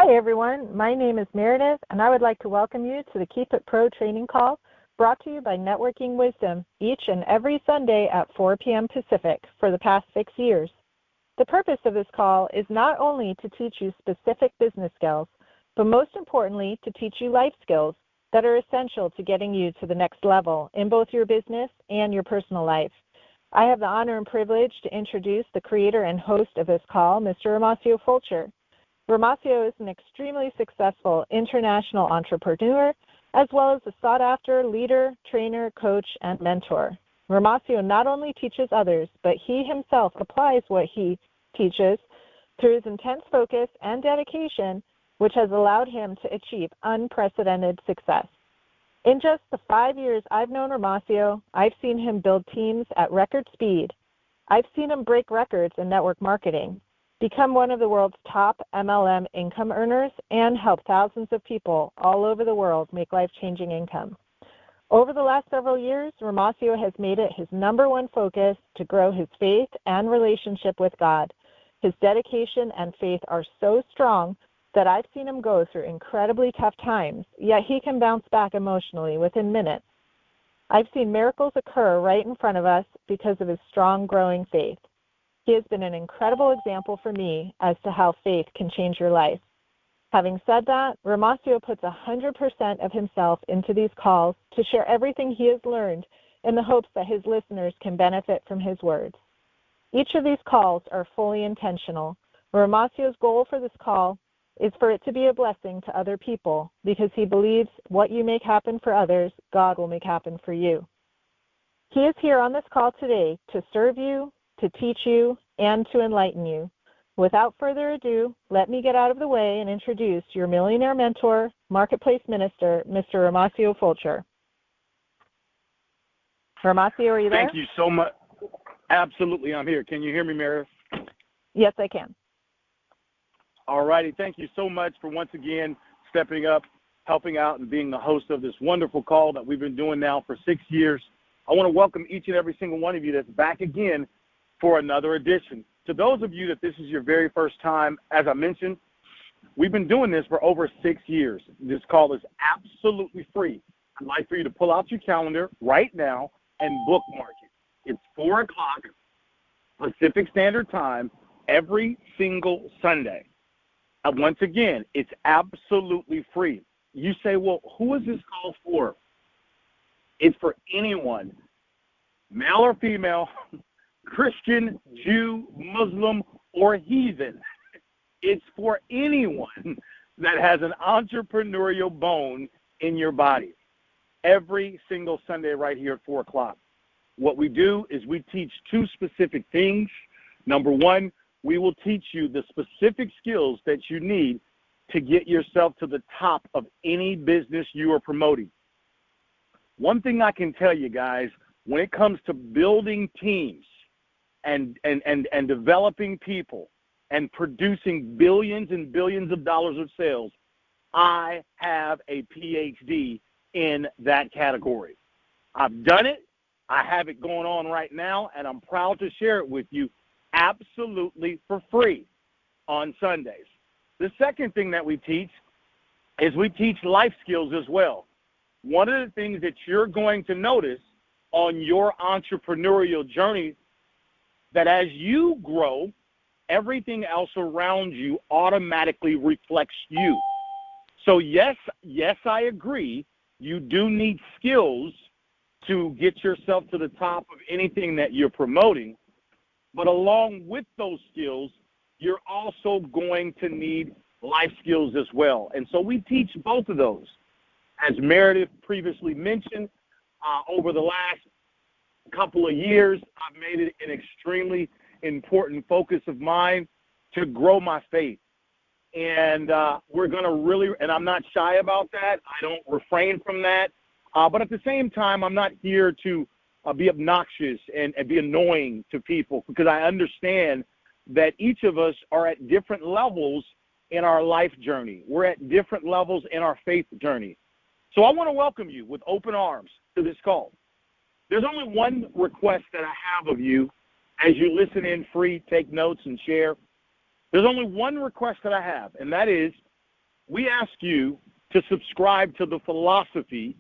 Hi, everyone. My name is Meredith, and I would like to welcome you to the Keep It Pro training call brought to you by Networking Wisdom each and every Sunday at 4 p.m. Pacific for the past 6 years. The purpose of this call is not only to teach you specific business skills, but most importantly, to teach you life skills that are essential to getting you to the next level in both your business and your personal life. I have the honor and privilege to introduce the creator and host of this call, Mr. Romacio Fulcher. Romacio is an extremely successful international entrepreneur, as well as a sought-after leader, trainer, coach, and mentor. Romacio not only teaches others, but he himself applies what he teaches through his intense focus and dedication, which has allowed him to achieve unprecedented success. In just the 5 years I've known Romacio, I've seen him build teams at record speed. I've seen him break records in network marketing, become one of the world's top MLM income earners, and help thousands of people all over the world make life-changing income. Over the last several years, Romacio has made it his number one focus to grow his faith and relationship with God. His dedication and faith are so strong that I've seen him go through incredibly tough times, yet he can bounce back emotionally within minutes. I've seen miracles occur right in front of us because of his strong, growing faith. He has been an incredible example for me as to how faith can change your life. Having said that, Romacio puts 100% of himself into these calls to share everything he has learned in the hopes that his listeners can benefit from his words. Each of these calls are fully intentional. Romacio's goal for this call is for it to be a blessing to other people because he believes what you make happen for others, God will make happen for you. He is here on this call today to serve you, to teach you, and to enlighten you. Without further ado, let me get out of the way and introduce your millionaire mentor, marketplace minister, Mr. Romacio Fulcher. Romacio, are you there? Thank you so much. Absolutely, I'm here. Can you hear me, Meredith? Yes, I can. All righty. Thank you so much for once again stepping up, helping out, and being the host of this wonderful call that we've been doing now for 6 years. I want to welcome each and every single one of you that's back again for another edition. To those of you that this is your very first time, as I mentioned, we've been doing this for over 6 years. This call is absolutely free. I'd like for you to pull out your calendar right now and bookmark it. It's 4 o'clock Pacific Standard Time every single Sunday. Once again, it's absolutely free. You say, well, who is this call for? It's for anyone, male or female, Christian, Jew, Muslim, or heathen. It's for anyone that has an entrepreneurial bone in your body. Every single Sunday right here at 4 o'clock. What we do is we teach 2 specific things. Number one, we will teach you the specific skills that you need to get yourself to the top of any business you are promoting. One thing I can tell you guys, when it comes to building teams and developing people and producing billions and billions of dollars of sales, I have a PhD in that category. I've done it. I have it going on right now, and I'm proud to share it with you absolutely for free on Sundays. The second thing that we teach is we teach life skills as well. One of the things that you're going to notice on your entrepreneurial journey, that as you grow, everything else around you automatically reflects you. So yes, I agree, you do need skills to get yourself to the top of anything that you're promoting. But along with those skills, you're also going to need life skills as well. And so we teach both of those. As Meredith previously mentioned, over the last couple of years, I've made it an extremely important focus of mine to grow my faith. And we're going to really, and I'm not shy about that. I don't refrain from that. But at the same time, I'm not here to be obnoxious and be annoying to people, because I understand that each of us are at different levels in our life journey. We're at different levels in our faith journey. So I want to welcome you with open arms to this call. There's only one request that I have of you as you listen in free, take notes, and share. There's only one request that I have, and that is we ask you to subscribe to the philosophy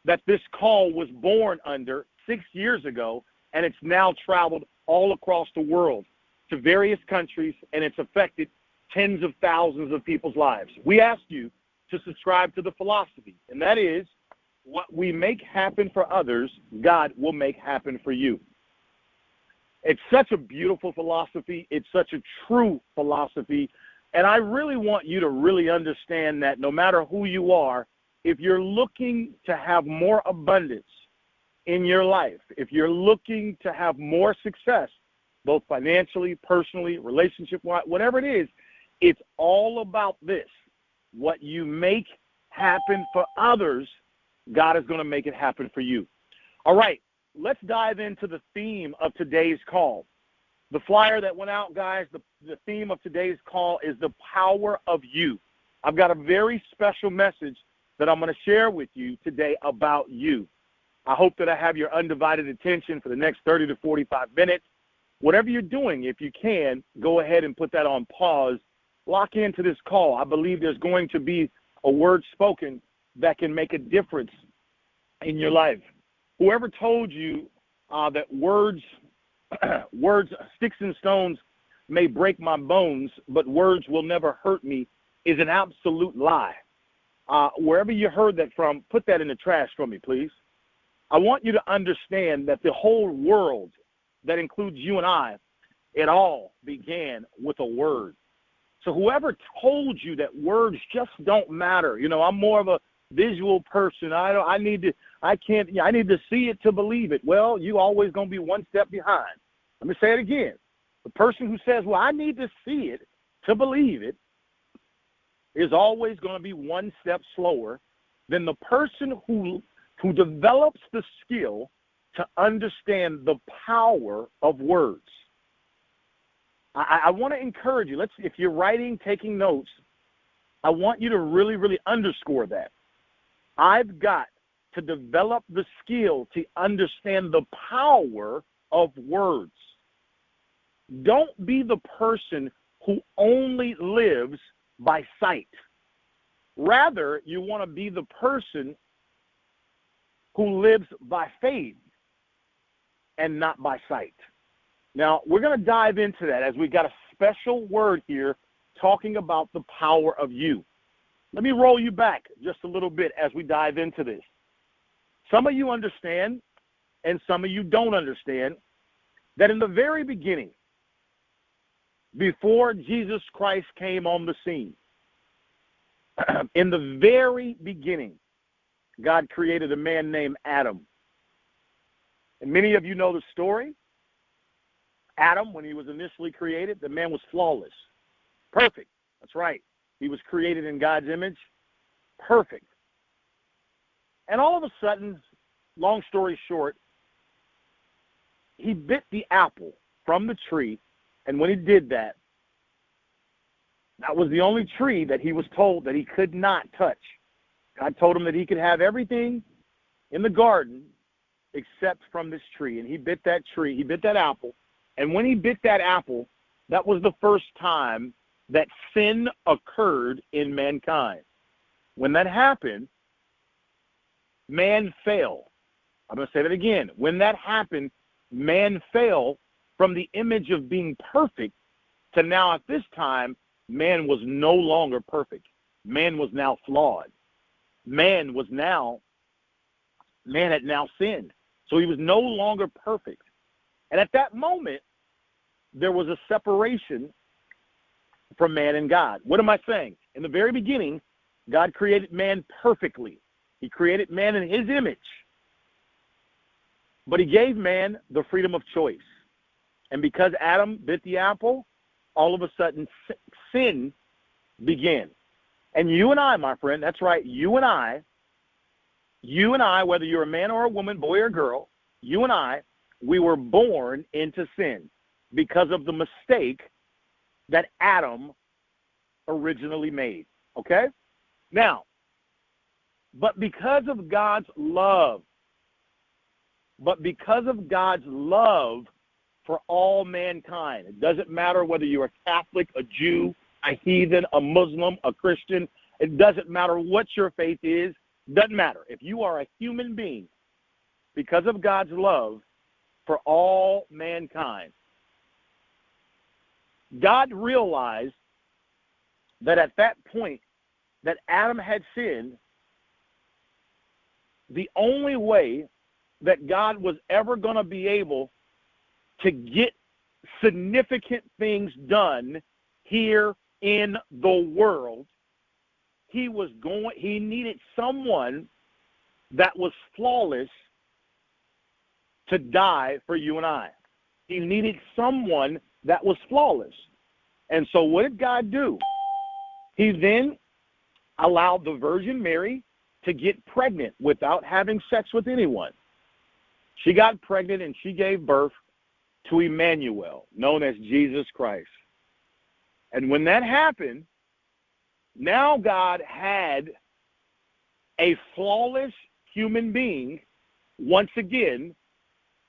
that this call was born under 6 years ago, and it's now traveled all across the world to various countries, and it's affected tens of thousands of people's lives. We ask you to subscribe to the philosophy, and that is, what we make happen for others, God will make happen for you. It's such a beautiful philosophy. It's such a true philosophy. And I really want you to really understand that no matter who you are, if you're looking to have more abundance in your life, if you're looking to have more success, both financially, personally, relationship-wise, whatever it is, it's all about this. What you make happen for others, God is going to make it happen for you. All right, let's dive into the theme of today's call. The flyer that went out, guys, the theme of today's call is the power of you. I've got a very special message that I'm going to share with you today about you. I hope that I have your undivided attention for the next 30 to 45 minutes. Whatever you're doing, if you can, go ahead and put that on pause. Lock into this call. I believe there's going to be a word spoken that can make a difference in your life. Whoever told you that words, sticks and stones may break my bones, but words will never hurt me is an absolute lie. Wherever you heard that from, put that in the trash for me, please. I want you to understand that the whole world, that includes you and I, it all began with a word. So whoever told you that words just don't matter, you know, I'm more of a visual person. I need to see it to believe it. Well, you always going to be one step behind. Let me say it again. The person who says, well, I need to see it to believe it, is always going to be one step slower than the person who develops the skill to understand the power of words. I want to encourage you. If you're writing, taking notes, I want you to really, really underscore that. I've got to develop the skill to understand the power of words. Don't be the person who only lives by sight. Rather, you want to be the person who lives by faith and not by sight. Now, we're going to dive into that as we got a special word here talking about the power of you. Let me roll you back just a little bit as we dive into this. Some of you understand, and some of you don't understand, that in the very beginning, before Jesus Christ came on the scene, in the very beginning, God created a man named Adam. And many of you know the story. Adam, when he was initially created, the man was flawless. Perfect. That's right. He was created in God's image. Perfect. And all of a sudden, long story short, he bit the apple from the tree, and when he did that, that was the only tree that he was told that he could not touch. God told him that he could have everything in the garden except from this tree, and he bit that tree, he bit that apple, and when he bit that apple, that was the first time that sin occurred in mankind. When that happened, man fell. I'm going to say that again. When that happened, man fell from the image of being perfect to now at this time, man was no longer perfect. Man was now flawed. Man had now sinned. So he was no longer perfect. And at that moment, there was a separation from man and God. What am I saying? In the very beginning, God created man perfectly. He created man in his image. But he gave man the freedom of choice. And because Adam bit the apple, all of a sudden sin began. And you and I, my friend, that's right, you and I, whether you're a man or a woman, boy or girl, you and I, we were born into sin because of the mistake that Adam originally made, okay? Now, but because of God's love for all mankind, it doesn't matter whether you're a Catholic, a Jew, a heathen, a Muslim, a Christian, It doesn't matter what your faith is. Doesn't matter. If you are a human being, because of God's love for all mankind, God realized that at that point that Adam had sinned, the only way that God was ever going to be able to get significant things done here in the world, he needed someone that was flawless to die for you and I. He needed someone that was flawless. And so what did God do? He then allowed the Virgin Mary to get pregnant without having sex with anyone. She got pregnant and she gave birth to Emmanuel, known as Jesus Christ. And when that happened, now God had a flawless human being once again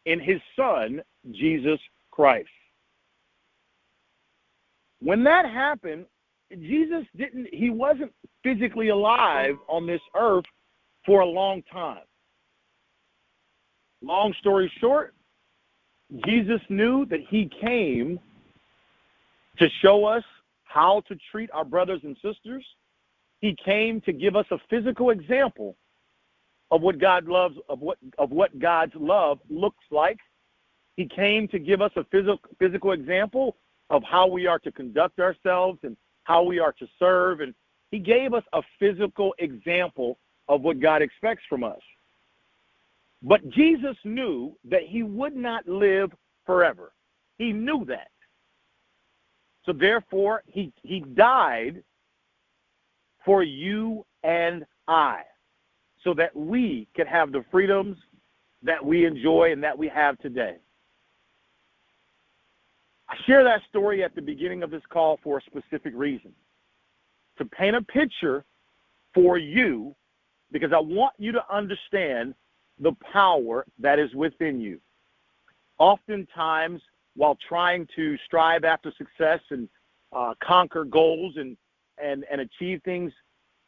in his son, Jesus Christ. When that happened, Jesus he wasn't physically alive on this earth for a long time. Long story short, Jesus knew that he came to show us how to treat our brothers and sisters. He came to give us a physical example of what God loves, of what God's love looks like. He came to give us a physical example of how we are to conduct ourselves and how we are to serve. And he gave us a physical example of what God expects from us. But Jesus knew that he would not live forever. He knew that. So therefore, he died for you and I, so that we could have the freedoms that we enjoy and that we have today. I share that story at the beginning of this call for a specific reason, to paint a picture for you, because I want you to understand the power that is within you. Oftentimes, while trying to strive after success and conquer goals and achieve things,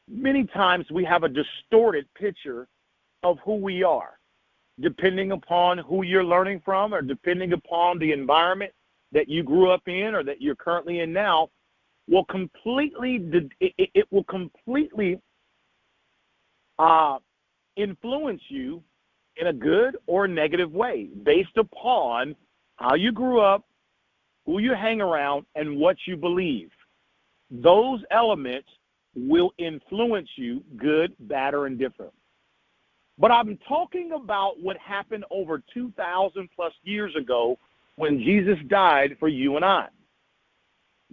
many times we have a distorted picture of who we are, depending upon who you're learning from or depending upon the environment that you grew up in or that you're currently in now, will completely influence you in a good or negative way based upon how you grew up, who you hang around, and what you believe. Those elements will influence you, good, bad, or indifferent. But I'm talking about what happened over 2,000 plus years ago when Jesus died for you and I.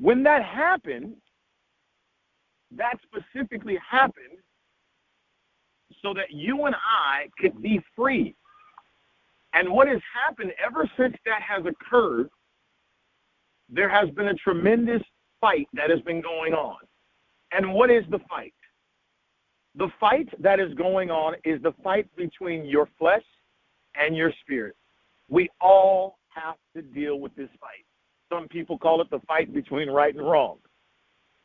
When that happened, that specifically happened so that you and I could be free. And what has happened ever since that has occurred, there has been a tremendous fight that has been going on. And what is the fight? The fight that is going on is the fight between your flesh and your spirit. We all have to deal with this fight. Some people call it the fight between right and wrong.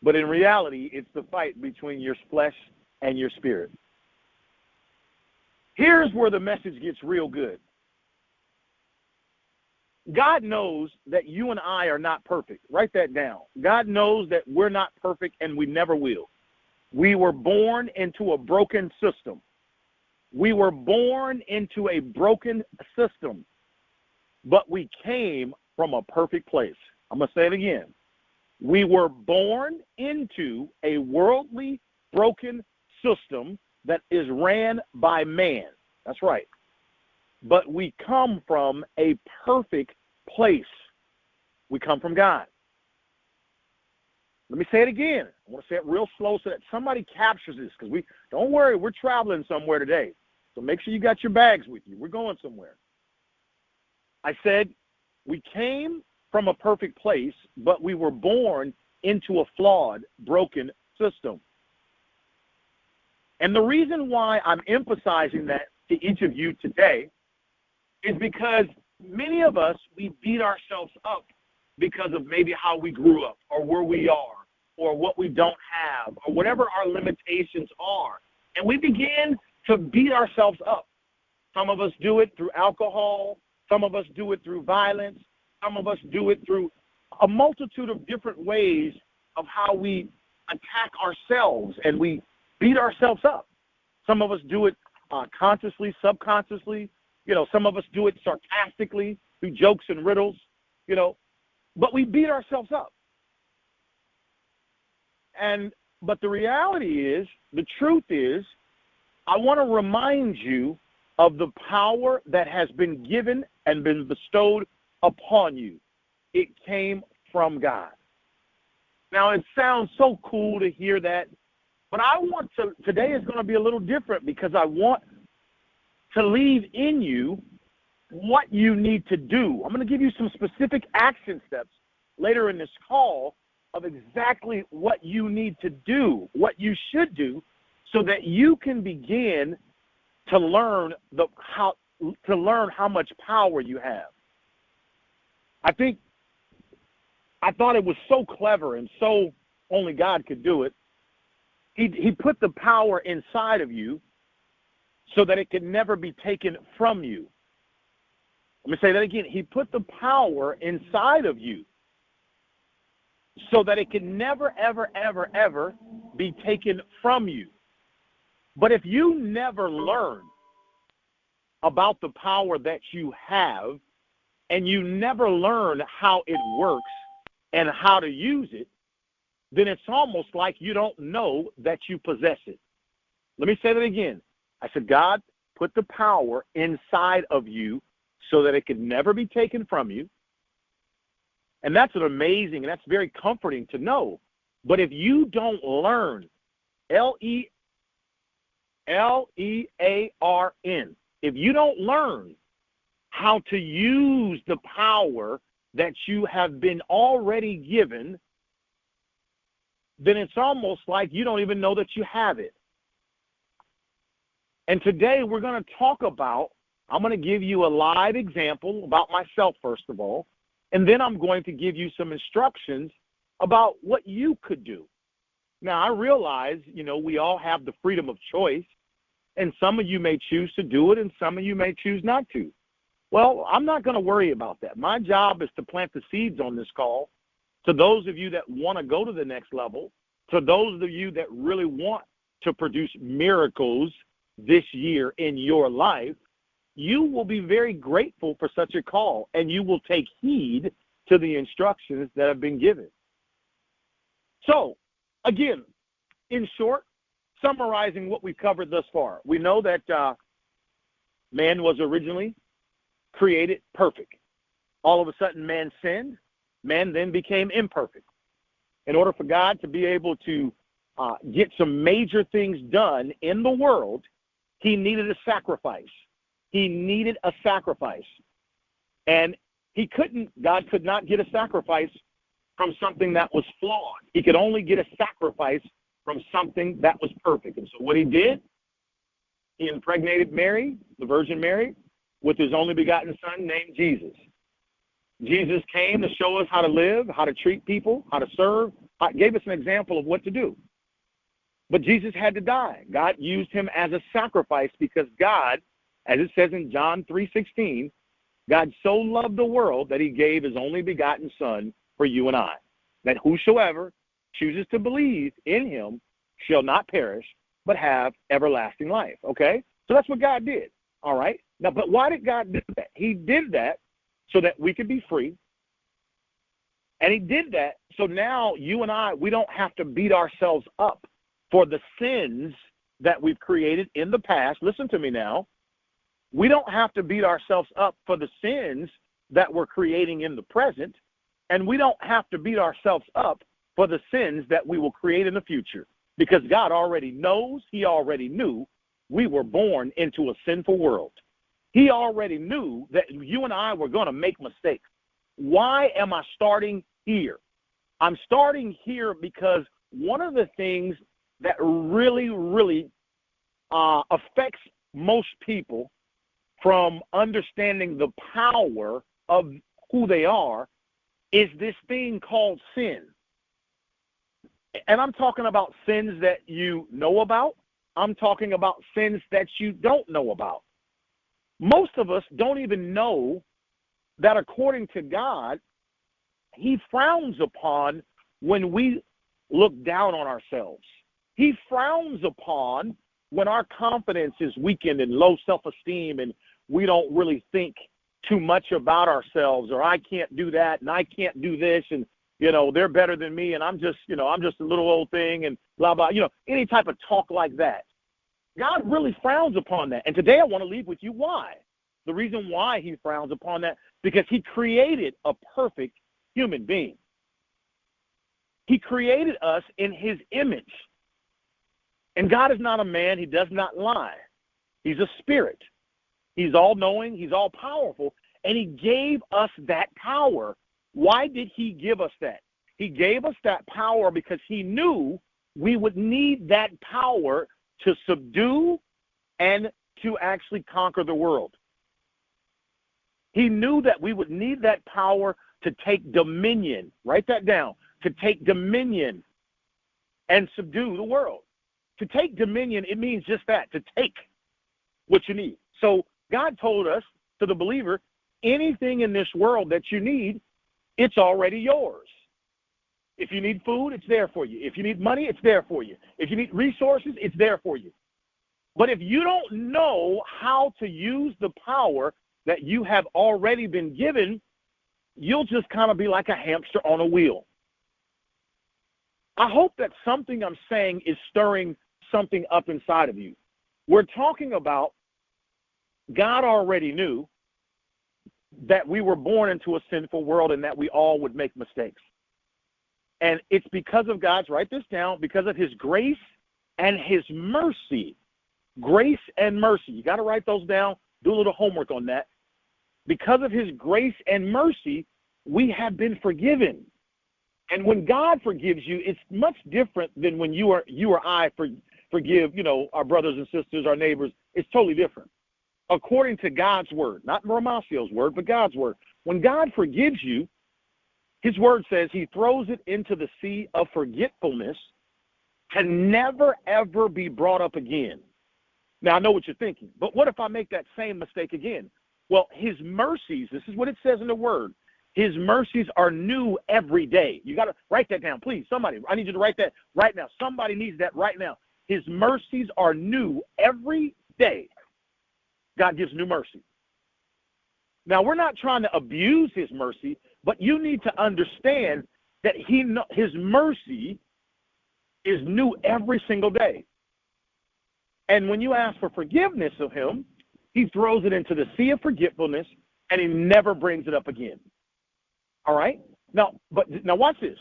But in reality, it's the fight between your flesh and your spirit. Here's where the message gets real good. God knows that you and I are not perfect. Write that down. God knows that we're not perfect and we never will. We were born into a broken system. We were born into a broken system, but we came from a perfect place. I'm going to say it again. We were born into a worldly, broken system that is ran by man. That's right. But we come from a perfect place. We come from God. Let me say it again. I want to say it real slow so that somebody captures this, because don't worry, we're traveling somewhere today. So make sure you got your bags with you. We're going somewhere. I said we came from a perfect place, but we were born into a flawed, broken system. And the reason why I'm emphasizing that to each of you today is because many of us, we beat ourselves up because of maybe how we grew up or where we are or what we don't have or whatever our limitations are. And we begin to beat ourselves up. Some of us do it through alcohol. Some of us do it through violence. Some of us do it through a multitude of different ways of how we attack ourselves and we beat ourselves up. Some of us do it consciously, subconsciously. Some of us do it sarcastically through jokes and riddles, but we beat ourselves up. But the reality is, the truth is, I want to remind you of the power that has been given and been bestowed upon you. It came from God. Now, it sounds so cool to hear that, but today is going to be a little different because I want to leave in you what you need to do. I'm going to give you some specific action steps later in this call of exactly what you need to do, what you should do, so that you can begin to learn how much power you have. I thought it was so clever and so only God could do it. He put the power inside of you so that it could never be taken from you. Let me say that again. He put the power inside of you so that it can never, ever, ever, ever be taken from you. But if you never learn about the power that you have and you never learn how it works and how to use it, then it's almost like you don't know that you possess it. Let me say that again. I said, God put the power inside of you so that it could never be taken from you. And that's an amazing, and that's very comforting to know. But if you don't learn, Learn, if you don't learn how to use the power that you have been already given, then it's almost like you don't even know that you have it. And today we're going to talk about, I'm going to give you a live example about myself, first of all, and then I'm going to give you some instructions about what you could do. Now, I realize, we all have the freedom of choice, and some of you may choose to do it, and some of you may choose not to. Well, I'm not going to worry about that. My job is to plant the seeds on this call to those of you that want to go to the next level, to those of you that really want to produce miracles this year in your life. You will be very grateful for such a call, and you will take heed to the instructions that have been given. So, again, in short, summarizing what we've covered thus far, we know that man was originally created perfect. All of a sudden, man sinned. Man then became imperfect. In order for God to be able to get some major things done in the world, he needed a sacrifice. He needed a sacrifice. And God could not get a sacrifice from something that was flawed. He could only get a sacrifice from something that was perfect. And so what he did, he impregnated Mary, the Virgin Mary, with his only begotten son named Jesus. Jesus came to show us how to live, how to treat people, how to serve, gave us an example of what to do. But Jesus had to die. God used him as a sacrifice because God, as it says in John 3:16, God so loved the world that he gave his only begotten son for you and I, that whosoever chooses to believe in him shall not perish, but have everlasting life. Okay? So that's what God did. All right? Now, but why did God do that? He did that so that we could be free. And he did that so now you and I, we don't have to beat ourselves up for the sins that we've created in the past. Listen to me now. We don't have to beat ourselves up for the sins that we're creating in the present, and we don't have to beat ourselves up for the sins that we will create in the future, because God already knows, he already knew we were born into a sinful world. He already knew that you and I were going to make mistakes. Why am I starting here? I'm starting here because one of the things that really, really affects most people from understanding the power of who they are is this thing called sin. And I'm talking about sins that you know about. I'm talking about sins that you don't know about. Most of us don't even know that according to God, he frowns upon when we look down on ourselves. He frowns upon when our confidence is weakened and low self-esteem and we don't really think too much about ourselves, or I can't do that and I can't do this, and they're better than me and I'm just a little old thing and blah blah, any type of talk like that. God really frowns upon that. And today I want to leave with you why. The reason why he frowns upon that, because he created a perfect human being. He created us in his image. And God is not a man. He does not lie. He's a spirit. He's all-knowing. He's all-powerful. And he gave us that power. Why did he give us that? He gave us that power because he knew we would need that power to subdue and to actually conquer the world. He knew that we would need that power to take dominion. Write that down. To take dominion and subdue the world. To take dominion, it means just that, to take what you need. So God told us, to the believer, anything in this world that you need, it's already yours. If you need food, it's there for you. If you need money, it's there for you. If you need resources, it's there for you. But if you don't know how to use the power that you have already been given, you'll just kind of be like a hamster on a wheel. I hope that something I'm saying is stirring something up inside of you. We're talking about God already knew that we were born into a sinful world and that we all would make mistakes. And it's because of God's, write this down, because of his grace and his mercy. Grace and mercy. You got to write those down. Do a little homework on that. Because of his grace and mercy, we have been forgiven. And when God forgives you, it's much different than when you or I forgive, our brothers and sisters, our neighbors. It's totally different. According to God's word, not Romacio's word, but God's word. When God forgives you, his word says he throws it into the sea of forgetfulness to never, ever be brought up again. Now, I know what you're thinking, but what if I make that same mistake again? Well, his mercies, this is what it says in the word, his mercies are new every day. You got to write that down, please. Somebody, I need you to write that right now. Somebody needs that right now. His mercies are new every day. God gives new mercy. Now, we're not trying to abuse his mercy, but you need to understand that his mercy is new every single day. And when you ask for forgiveness of him, he throws it into the sea of forgetfulness, and he never brings it up again. All right? Now watch this.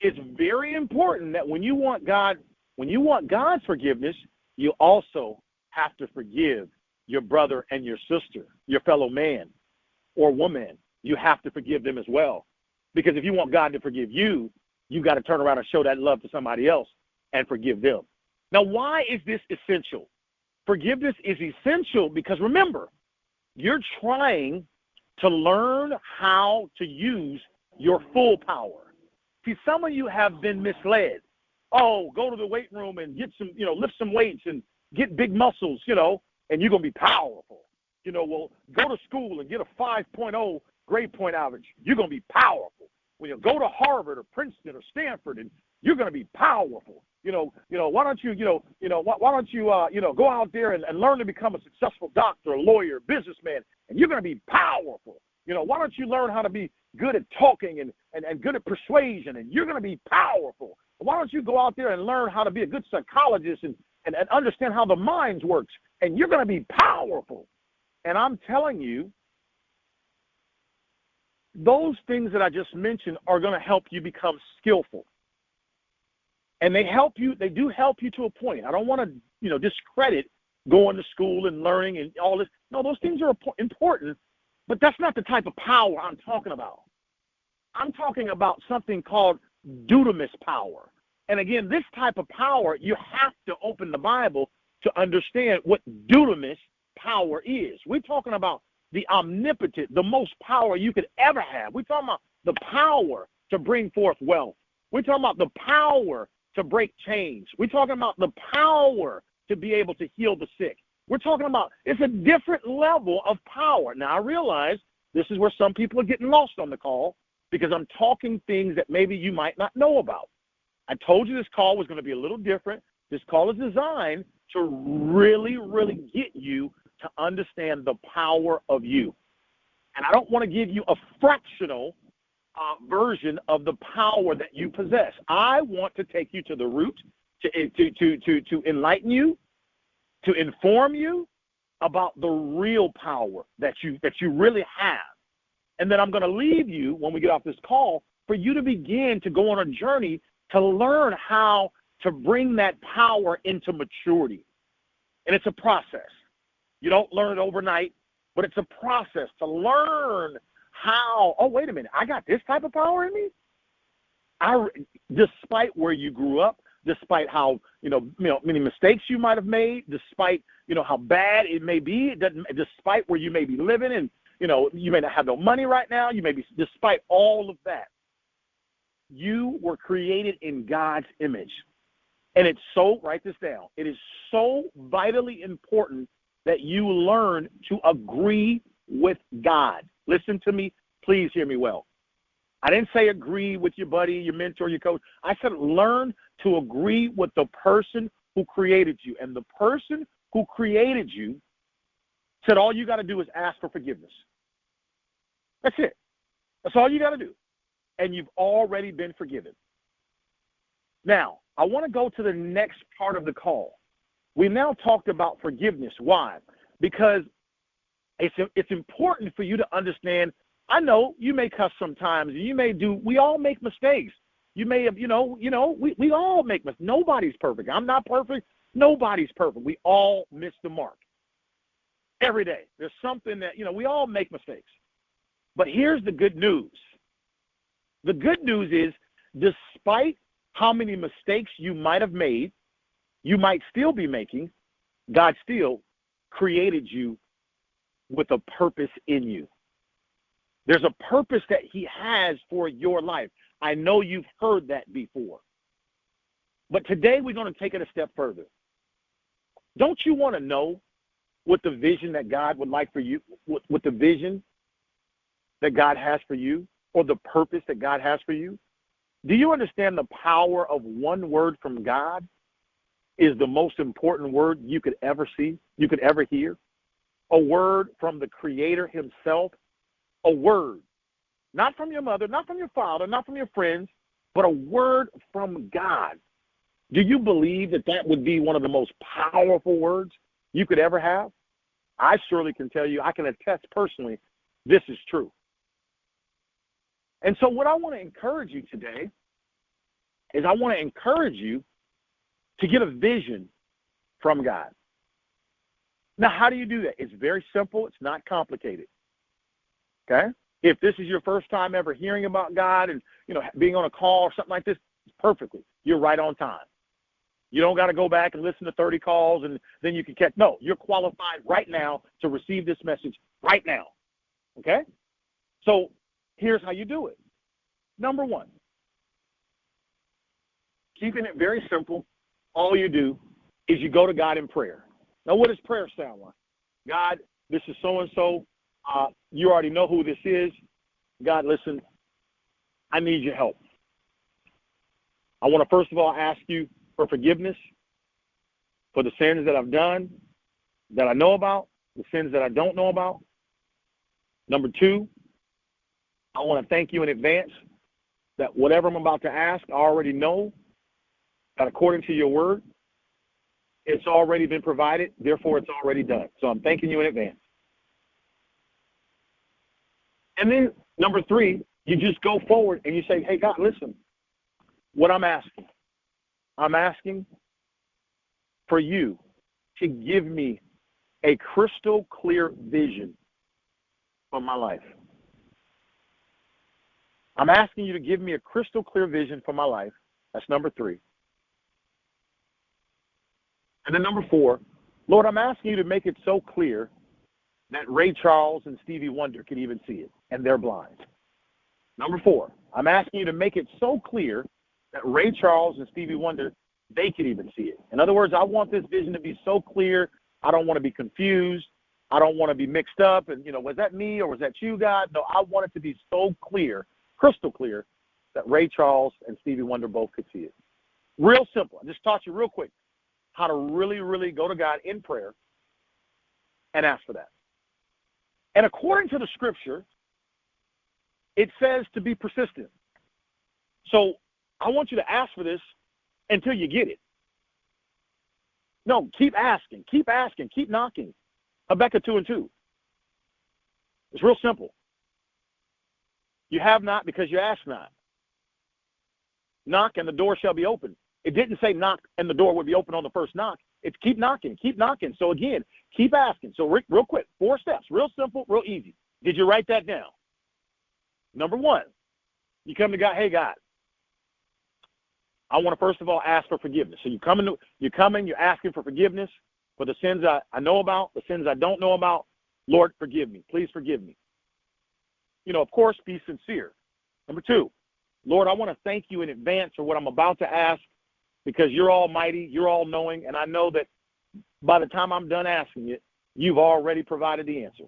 It's very important that when you want God's forgiveness, you also have to forgive your brother and your sister, your fellow man or woman. You have to forgive them as well. Because if you want God to forgive you, you got to turn around and show that love to somebody else and forgive them. Now, why is this essential? Forgiveness is essential because, remember, you're trying to learn how to use your full power. See, some of you have been misled. Oh, go to the weight room and get some, lift some weights and get big muscles, and you're going to be powerful. Well, go to school and get a 5.0 grade point average. You're going to be powerful. When you go to Harvard or Princeton or Stanford, and you're going to be powerful. Why don't you go out there and learn to become a successful doctor, a lawyer, businessman, and you're going to be powerful. Why don't you learn how to be good at talking and good at persuasion, and you're going to be powerful. Why don't you go out there and learn how to be a good psychologist and understand how the mind works, and you're going to be powerful. And I'm telling you, those things that I just mentioned are going to help you become skillful. And they do help you to a point. I don't want to, discredit going to school and learning and all this. No, those things are important, but that's not the type of power I'm talking about. I'm talking about something called dunamis power. And again, this type of power, you have to open the Bible to understand what dunamis power is. We're talking about the omnipotent, the most power you could ever have. We're talking about the power to bring forth wealth, We're talking about the power to break chains. We're talking about the power to be able to heal the sick. We're talking about, it's a different level of power. Now, I realize this is where some people are getting lost on the call because I'm talking things that maybe you might not know about. I told you this call was going to be a little different. This call is designed to really, really get you to understand the power of you. And I don't want to give you a fractional version of the power that you possess. I want to take you to the root, to enlighten you, to inform you about the real power that you really have. And then I'm going to leave you, when we get off this call, for you to begin to go on a journey to learn how to bring that power into maturity. And it's a process. You don't learn it overnight, but it's a process to learn how, oh, wait a minute, I got this type of power in me? Despite where you grew up, despite how, many mistakes you might have made, despite, how bad it may be, despite where you may be living and, you may not have no money right now, despite all of that, you were created in God's image. And it's so, write this down, it is so vitally important that you learn to agree with God. Listen to me, please hear me well. I didn't say agree with your buddy, your mentor, your coach. I said learn to agree with the person who created you. And the person who created you said all you got to do is ask for forgiveness. That's it. That's all you got to do. And you've already been forgiven. Now, I want to go to the next part of the call. We now talked about forgiveness. Why? Because it's important for you to understand. I know you may cuss sometimes. We all make mistakes. You may have, we all make mistakes. Nobody's perfect. I'm not perfect. Nobody's perfect. We all miss the mark. Every day. There's something that, we all make mistakes. But here's the good news. The good news is, despite how many mistakes you might have made, you might still be making, God still created you with a purpose in you. There's a purpose that he has for your life. I know you've heard that before. But today we're going to take it a step further. Don't you want to know what the vision that God would like for you, what the vision that God has for you, or the purpose that God has for you? Do you understand the power of one word from God is the most important word you could ever see, you could ever hear? A word from the Creator himself, a word, not from your mother, not from your father, not from your friends, but a word from God. Do you believe that that would be one of the most powerful words you could ever have? I surely can tell you, I can attest personally, this is true. And so what I want to encourage you today is I want to encourage you to get a vision from God. Now, how do you do that? It's very simple. It's not complicated. Okay? If this is your first time ever hearing about God and, being on a call or something like this, perfectly. You're right on time. You don't got to go back and listen to 30 calls and then you can catch. No, you're qualified right now to receive this message right now. Okay? So here's how you do it. Number one, keeping it very simple, all you do is you go to God in prayer. Now, what does prayer sound like? God, this is so-and-so. You already know who this is. God, listen, I need your help. I want to first of all ask you for forgiveness for the sins that I've done, that I know about, the sins that I don't know about. Number two, I want to thank you in advance that whatever I'm about to ask, I already know that according to your word, it's already been provided, therefore it's already done. So I'm thanking you in advance. And then number three, you just go forward and you say, hey, God, listen, what I'm asking for you to give me a crystal clear vision for my life. I'm asking you to give me a crystal clear vision for my life. That's number three. And then number four, Lord, I'm asking you to make it so clear that Ray Charles and Stevie Wonder can even see it, and they're blind. Number four, I'm asking you to make it so clear that Ray Charles and Stevie Wonder, they could even see it. In other words, I want this vision to be so clear. I don't want to be confused. I don't want to be mixed up. And, was that me or was that you, God? No, I want it to be so clear, crystal clear, that Ray Charles and Stevie Wonder both could see it. Real simple. I just taught you real quick how to really, really go to God in prayer and ask for that. And according to the scripture, it says to be persistent. So I want you to ask for this until you get it. No, keep asking, keep knocking. Habakkuk 2:2. It's real simple. You have not because you ask not. Knock and the door shall be open. It didn't say knock and the door would be open on the first knock. It's keep knocking, keep knocking. So again, keep asking. So real quick, 4 steps, real simple, real easy. Did you write that down? Number 1, you come to God, hey God, I want to first of all ask for forgiveness. So you're asking for forgiveness for the sins I know about, the sins I don't know about. Lord, forgive me. Please forgive me. Of course, be sincere. Number 2, Lord, I want to thank you in advance for what I'm about to ask because you're almighty, you're all-knowing, and I know that by the time I'm done asking it, you've already provided the answer.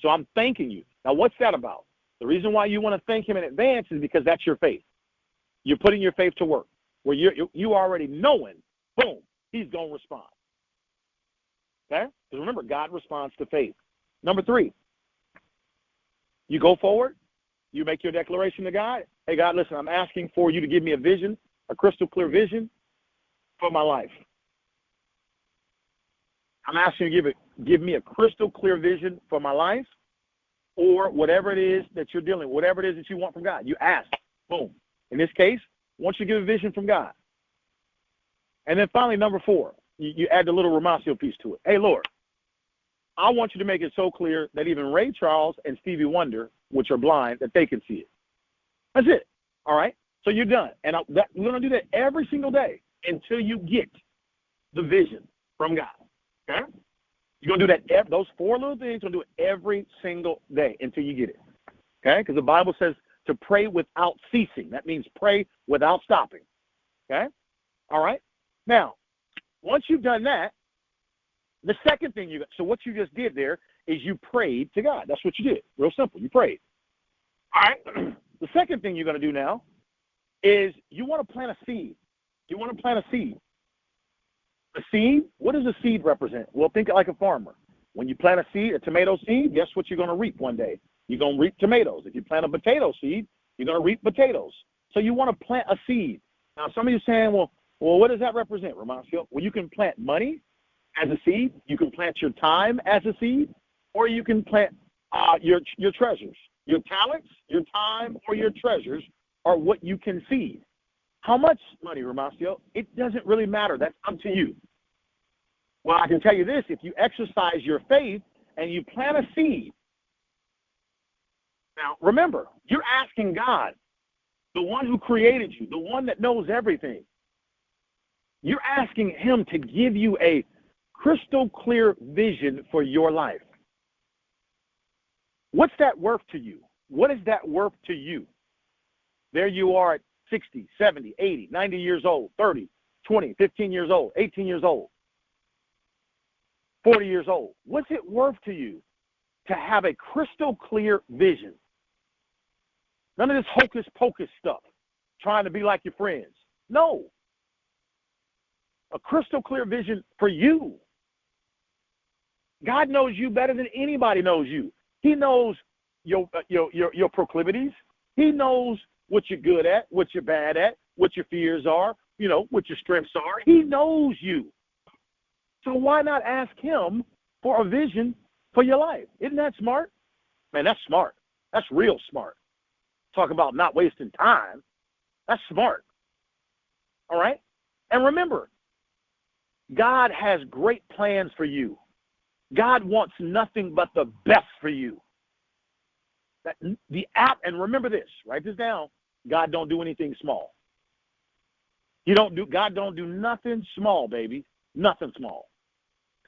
So I'm thanking you. Now, what's that about? The reason why you want to thank him in advance is because that's your faith. You're putting your faith to work. Where you already knowing, boom, he's going to respond. Okay? Because remember, God responds to faith. Number 3, you go forward. You make your declaration to God. Hey, God, listen, I'm asking for you to give me a vision, a crystal clear vision for my life. I'm asking you to give me a crystal clear vision for my life or whatever it is that you're dealing with, whatever it is that you want from God. You ask. Boom. In this case, once you give a vision from God. And then finally, number 4, you add the little Romacio piece to it. Hey, Lord, I want you to make it so clear that even Ray Charles and Stevie Wonder, which are blind, that they can see it. That's it. All right? So you're done. And we're going to do that every single day until you get the vision from God. Okay? You're going to do that. Those 4 little things, you're going to do it every single day until you get it. Okay? Because the Bible says to pray without ceasing. That means pray without stopping. Okay? All right? Now, once you've done that, the second thing so what you just did there is you prayed to God. That's what you did. Real simple. You prayed. All right? The second thing you're going to do now is you want to plant a seed. You want to plant a seed. A seed, what does a seed represent? Well, think like a farmer. When you plant a seed, a tomato seed, guess what you're going to reap one day? You're going to reap tomatoes. If you plant a potato seed, you're going to reap potatoes. So you want to plant a seed. Now, some of you are saying, well, what does that represent, Romacio? Well, you can plant money as a seed. You can plant your time as a seed. Or you can plant your treasures. Your talents, your time, or your treasures are what you can seed. How much money, Romacio? It doesn't really matter. That's up to you. Well, I can tell you this. If you exercise your faith and you plant a seed, now remember, you're asking God, the one who created you, the one that knows everything. You're asking him to give you a crystal clear vision for your life. What's that worth to you? What is that worth to you? There you are at 60, 70, 80, 90 years old, 30, 20, 15 years old, 18 years old, 40 years old. What's it worth to you to have a crystal clear vision? None of this hocus pocus stuff, trying to be like your friends. No. A crystal clear vision for you. God knows you better than anybody knows you. He knows your proclivities. He knows what you're good at, what you're bad at, what your fears are, what your strengths are. He knows you. So why not ask him for a vision for your life? Isn't that smart? Man, that's smart. That's real smart. Talk about not wasting time. That's smart. All right? And remember, God has great plans for you. God wants nothing but the best for you. And remember this, write this down. God don't do anything small. God don't do nothing small, baby. Nothing small.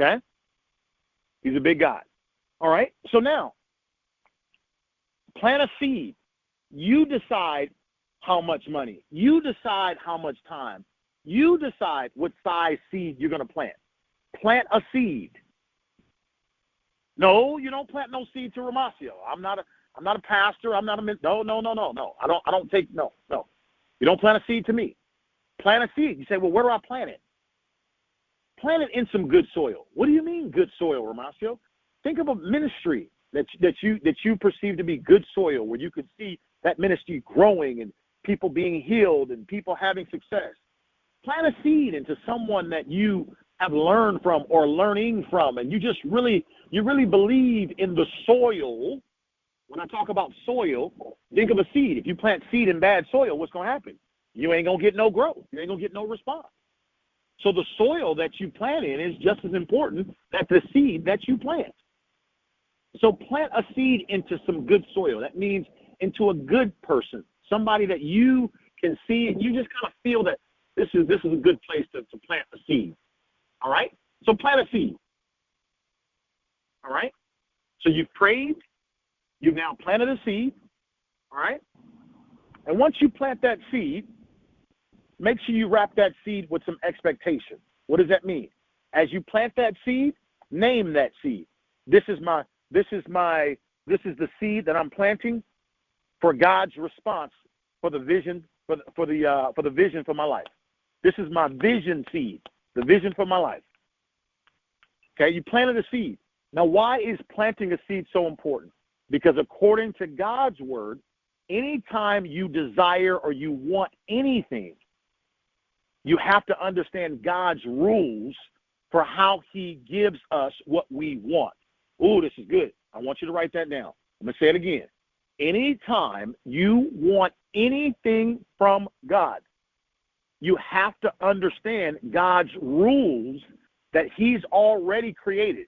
Okay? He's a big God. All right? So now, plant a seed. You decide how much money. You decide how much time. You decide what size seed you're going to plant. Plant a seed. No, you don't plant no seed to Romacio. I'm not a pastor. I'm not a no. I don't take no. You don't plant a seed to me. Plant a seed. You say, well, where do I plant it? Plant it in some good soil. What do you mean good soil, Romacio? Think of a ministry that you perceive to be good soil, where you could see that ministry growing and people being healed and people having success. Plant a seed into someone that you have learned from or learning from, and you really believe in the soil. When I talk about soil, think of a seed. If you plant seed in bad soil, what's going to happen? You ain't going to get no growth. You ain't going to get no response. So the soil that you plant in is just as important as the seed that you plant. So plant a seed into some good soil. That means into a good person, somebody that you can see and you just kind of feel that this is a good place to plant a seed. All right? So plant a seed. All right? So you've prayed. You've now planted a seed. All right? And once you plant that seed, make sure you wrap that seed with some expectation. What does that mean? As you plant that seed, name that seed. This is the seed that I'm planting for God's response for the vision for the vision for my life. This is my vision seed, the vision for my life. Okay, you planted a seed. Now, why is planting a seed so important? Because according to God's word, anytime you desire or you want anything, you have to understand God's rules for how he gives us what we want. Ooh, this is good. I want you to write that down. I'm going to say it again. Anytime you want anything from God, you have to understand God's rules that he's already created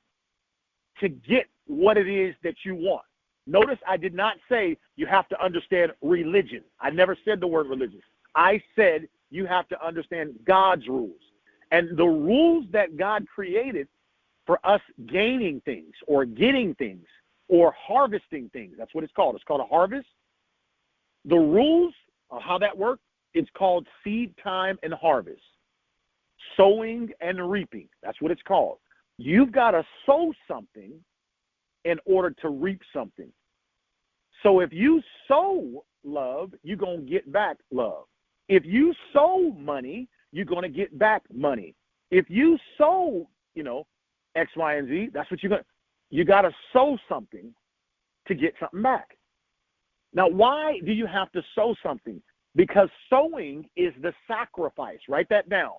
to get what it is that you want. Notice I did not say you have to understand religion. I never said the word religion. I said you have to understand God's rules. And the rules that God created for us gaining things or getting things or harvesting things, that's what it's called. It's called a harvest. The rules of how that works, it's called seed time and harvest. Sowing and reaping, that's what it's called. You've got to sow something in order to reap something. So if you sow love, you're going to get back love. If you sow money, you're going to get back money. If you sow, X, Y, and Z, that's what you got to sow something to get something back. Now, why do you have to sow something? Because sowing is the sacrifice. Write that down.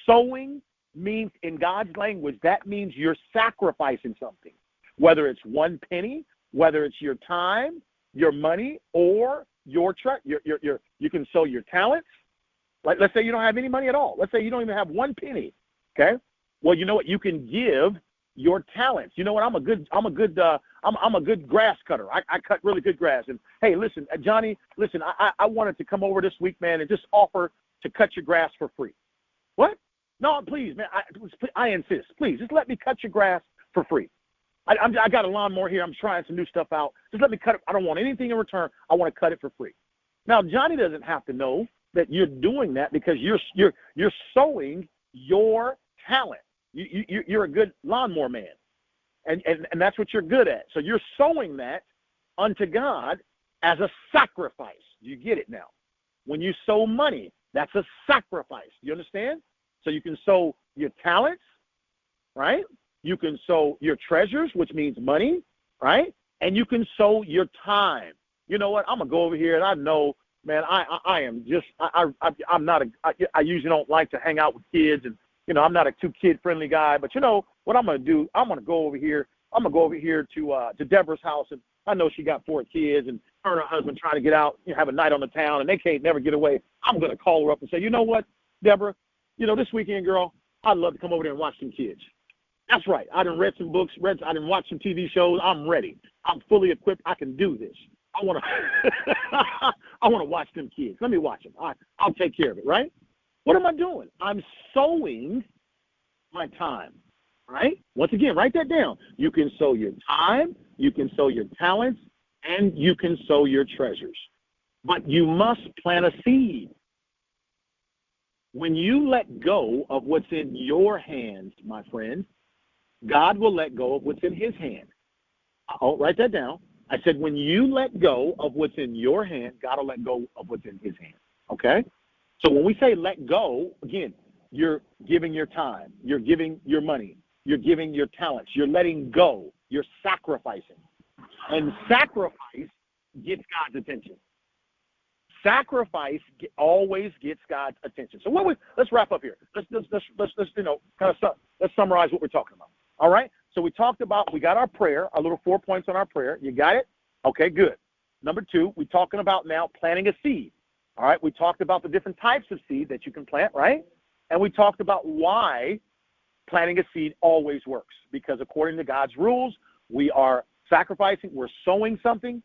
Sowing means, in God's language, that means you're sacrificing something. Whether it's 1 penny, whether it's your time, your money, or you can sow your talents. Like, let's say you don't have any money at all. Let's say you don't even have 1 penny. Okay. Well, you know what? You can give your talents. You know what? I'm a good grass cutter. I cut really good grass. And hey, listen, Johnny, listen, I wanted to come over this week, man, and just offer to cut your grass for free. What? No, please, man. I insist. Please, just let me cut your grass for free. I got a lawnmower here. I'm trying some new stuff out. Just let me cut it. I don't want anything in return. I want to cut it for free. Now, Johnny doesn't have to know that you're doing that because you're sowing your talent. You're a good lawnmower man, and that's what you're good at. So you're sowing that unto God as a sacrifice. You get it now? When you sow money, that's a sacrifice. You understand? So you can sow your talents, right? You can sow your treasures, which means money, right? And you can sow your time. You know what? I'm gonna go over here, and I know, man, I'm not I usually don't like to hang out with kids, and I'm not a too kid-friendly guy. But you know what I'm gonna do? I'm gonna go over here. I'm gonna go over here to Deborah's house, and I know she got 4 kids, and her and her husband trying to get out, have a night on the town, and they can't never get away. I'm gonna call her up and say, you know what, Deborah, this weekend, girl, I'd love to come over there and watch some kids. That's right. I done read some books. I done watched some TV shows. I'm ready. I'm fully equipped. I can do this. I want to watch them kids. Let me watch them. I'll take care of it, right? What am I doing? I'm sowing my time, right? Once again, write that down. You can sow your time, you can sow your talents, and you can sow your treasures. But you must plant a seed. When you let go of what's in your hands, my friend, God will let go of what's in his hand. I'll write that down. I said, when you let go of what's in your hand, God will let go of what's in his hand. Okay? So when we say let go, again, you're giving your time. You're giving your money. You're giving your talents. You're letting go. You're sacrificing. And sacrifice gets God's attention. Sacrifice always gets God's attention. So let's wrap up here. Let's let's summarize what we're talking about. All right? So we got our prayer, our little 4 points on our prayer. You got it? Okay, good. Number 2, we're talking about now planting a seed. All right? We talked about the different types of seed that you can plant, right? And we talked about why planting a seed always works. Because according to God's rules, we are sacrificing, we're sowing something,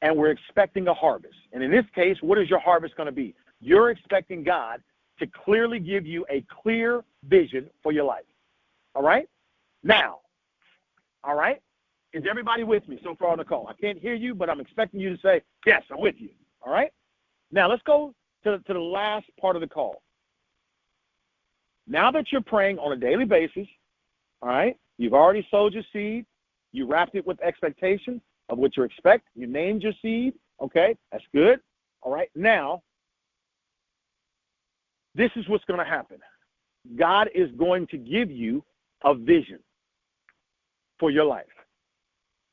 and we're expecting a harvest. And in this case, what is your harvest going to be? You're expecting God to clearly give you a clear vision for your life. All right? Now, all right? Is everybody with me so far on the call? I can't hear you, but I'm expecting you to say, yes, I'm with you. All right? Now, let's go to the last part of the call. Now that you're praying on a daily basis, all right, you've already sowed your seed. You wrapped it with expectation of what you expect. You named your seed. Okay, that's good. All right, now, this is what's going to happen. God is going to give you a vision for your life.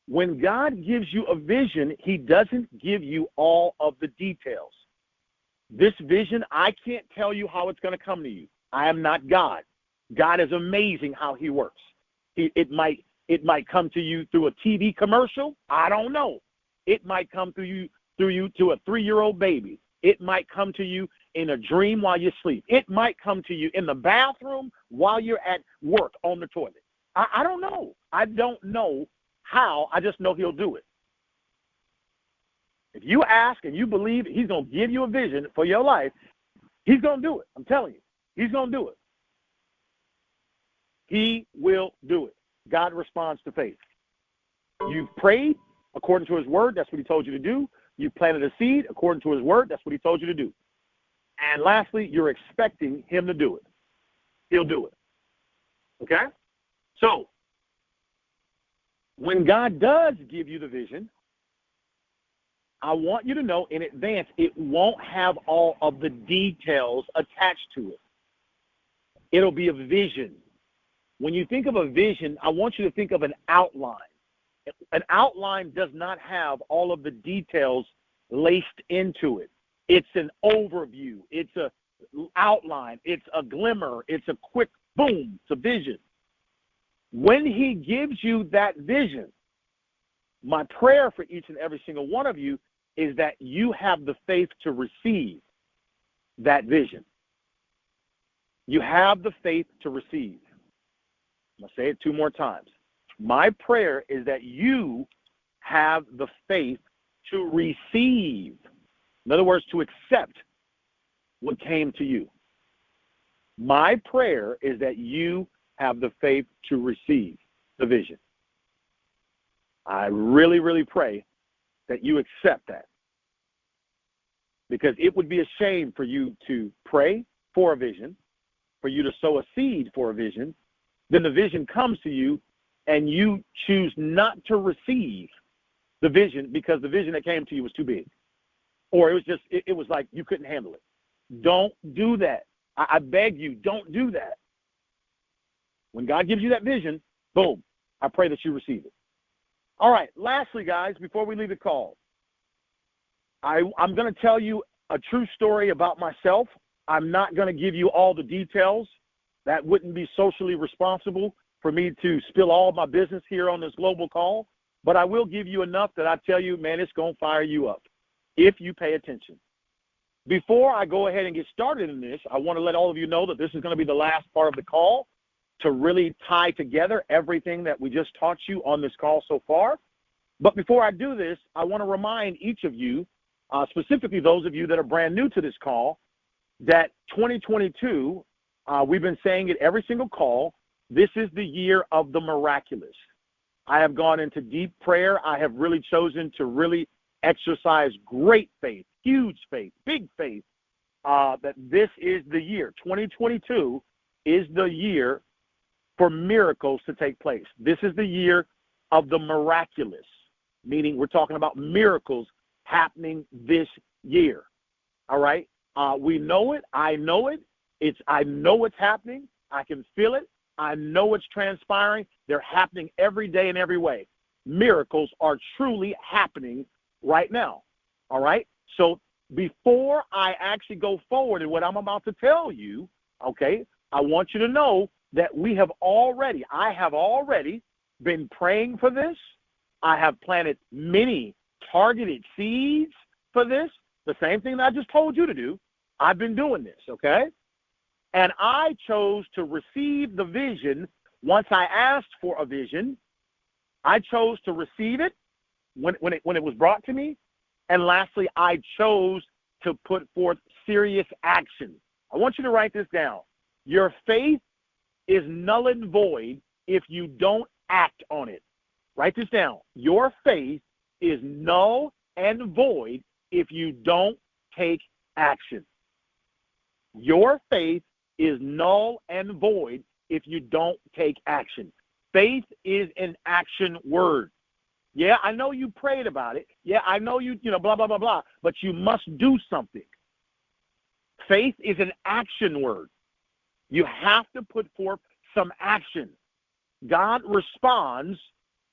When God gives you a vision, he doesn't give you all of the details. This vision, I can't tell you how it's going to come to you. I am not God. God is amazing how he works. It might come to you through a TV commercial. I don't know. It might come through you to a 3-year-old baby. It might come to you in a dream while you sleep. It might come to you in the bathroom while you're at work on the toilet. I don't know. I don't know how. I just know he'll do it. If you ask and you believe he's going to give you a vision for your life, he's going to do it. I'm telling you. He's going to do it. He will do it. God responds to faith. You've prayed according to his word. That's what he told you to do. You planted a seed according to his word. That's what he told you to do. And lastly, you're expecting him to do it. He'll do it. Okay? So, when God does give you the vision, I want you to know in advance it won't have all of the details attached to it. It'll be a vision. When you think of a vision, I want you to think of an outline. An outline does not have all of the details laced into it. It's an overview. It's an outline. It's a glimmer. It's a quick boom. It's a vision. When he gives you that vision, my prayer for each and every single one of you is that you have the faith to receive that vision. You have the faith to receive. I'm going to say it 2 more times. My prayer is that you have the faith to receive. In other words, to accept what came to you. My prayer is that you have the faith to receive the vision. I really, really pray that you accept that. Because it would be a shame for you to pray for a vision, for you to sow a seed for a vision, then the vision comes to you and you choose not to receive the vision because the vision that came to you was too big. Or it was like you couldn't handle it. Don't do that. I beg you, don't do that. When God gives you that vision, boom, I pray that you receive it. All right, lastly, guys, before we leave the call, I'm going to tell you a true story about myself. I'm not going to give you all the details. That wouldn't be socially responsible for me to spill all my business here on this global call. But I will give you enough that I tell you, man, it's going to fire you up if you pay attention. Before I go ahead and get started in this, I want to let all of you know that this is going to be the last part of the call to really tie together everything that we just taught you on this call so far. But before I do this, I want to remind each of you, specifically those of you that are brand new to this call, that 2022, we've been saying it every single call, this is the year of the miraculous. I have gone into deep prayer. I have really chosen to really exercise great faith, huge faith, big faith, that this is the year. 2022 is the year for miracles to take place. This is the year of the miraculous, meaning we're talking about miracles happening this year. All right? We know it. I know it. I know it's happening. I can feel it. I know it's transpiring. They're happening every day in every way. Miracles are truly happening right now. All right? So before I actually go forward in what I'm about to tell you, okay, I want you to know that I have already been praying for this. I have planted many targeted seeds for this. The same thing that I just told you to do. I've been doing this, okay? And I chose to receive the vision. Once I asked for a vision, I chose to receive it when it was brought to me. And lastly, I chose to put forth serious action. I want you to write this down. Your faith is null and void if you don't act on it. Write this down. Your faith is null and void if you don't take action. Your faith is null and void if you don't take action. Faith is an action word. Yeah, I know you prayed about it. Yeah, I know you blah, blah, blah, blah, but you must do something. Faith is an action word. You have to put forth some action. God responds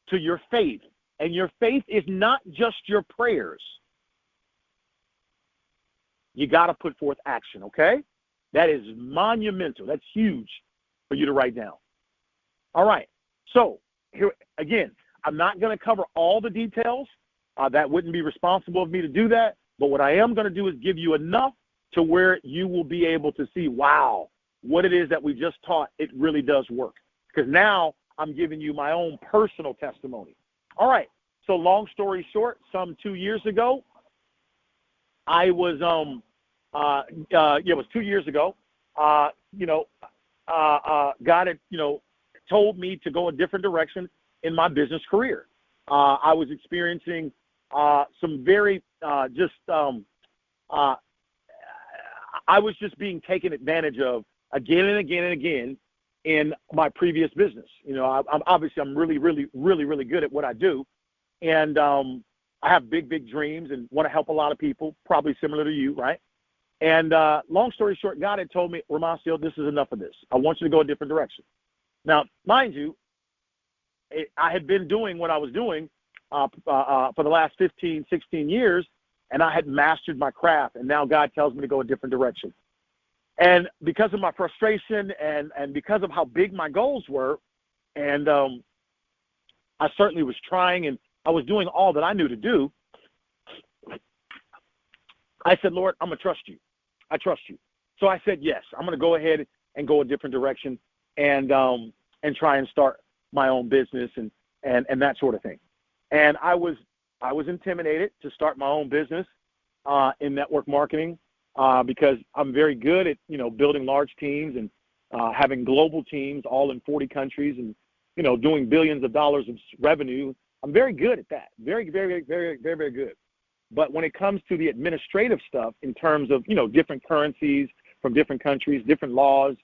to your faith, and your faith is not just your prayers. You got to put forth action, okay? That is monumental. That's huge for you to write down. All right. So, here again, I'm not going to cover all the details. That wouldn't be responsible of me to do that. But what I am going to do is give you enough to where you will be able to see, wow, what it is that we just taught, it really does work. Because now I'm giving you my own personal testimony. All right. So long story short, some 2 years ago, I was, it was 2 years ago, God had, told me to go a different direction in my business career. I was experiencing some very I was just being taken advantage of again and again and again in my previous business. I'm really, really, really, really good at what I do. And I have big, big dreams and want to help a lot of people, probably similar to you, right? And long story short, God had told me, Romacio, this is enough of this. I want you to go a different direction. Now, mind you, I had been doing what I was doing for the last 15, 16 years, and I had mastered my craft, and now God tells me to go a different direction. And because of my frustration and because of how big my goals were, and I certainly was trying, and I was doing all that I knew to do, I said, Lord, I'm going to trust you. I trust you. So I said, yes, I'm going to go ahead and go a different direction and try and start my own business and that sort of thing. And I was intimidated to start my own business in network marketing because I'm very good at, building large teams and having global teams all in 40 countries and, doing billions of dollars of revenue. I'm very good at that. Very, very, very, very, very good. But when it comes to the administrative stuff in terms of, different currencies from different countries, different laws,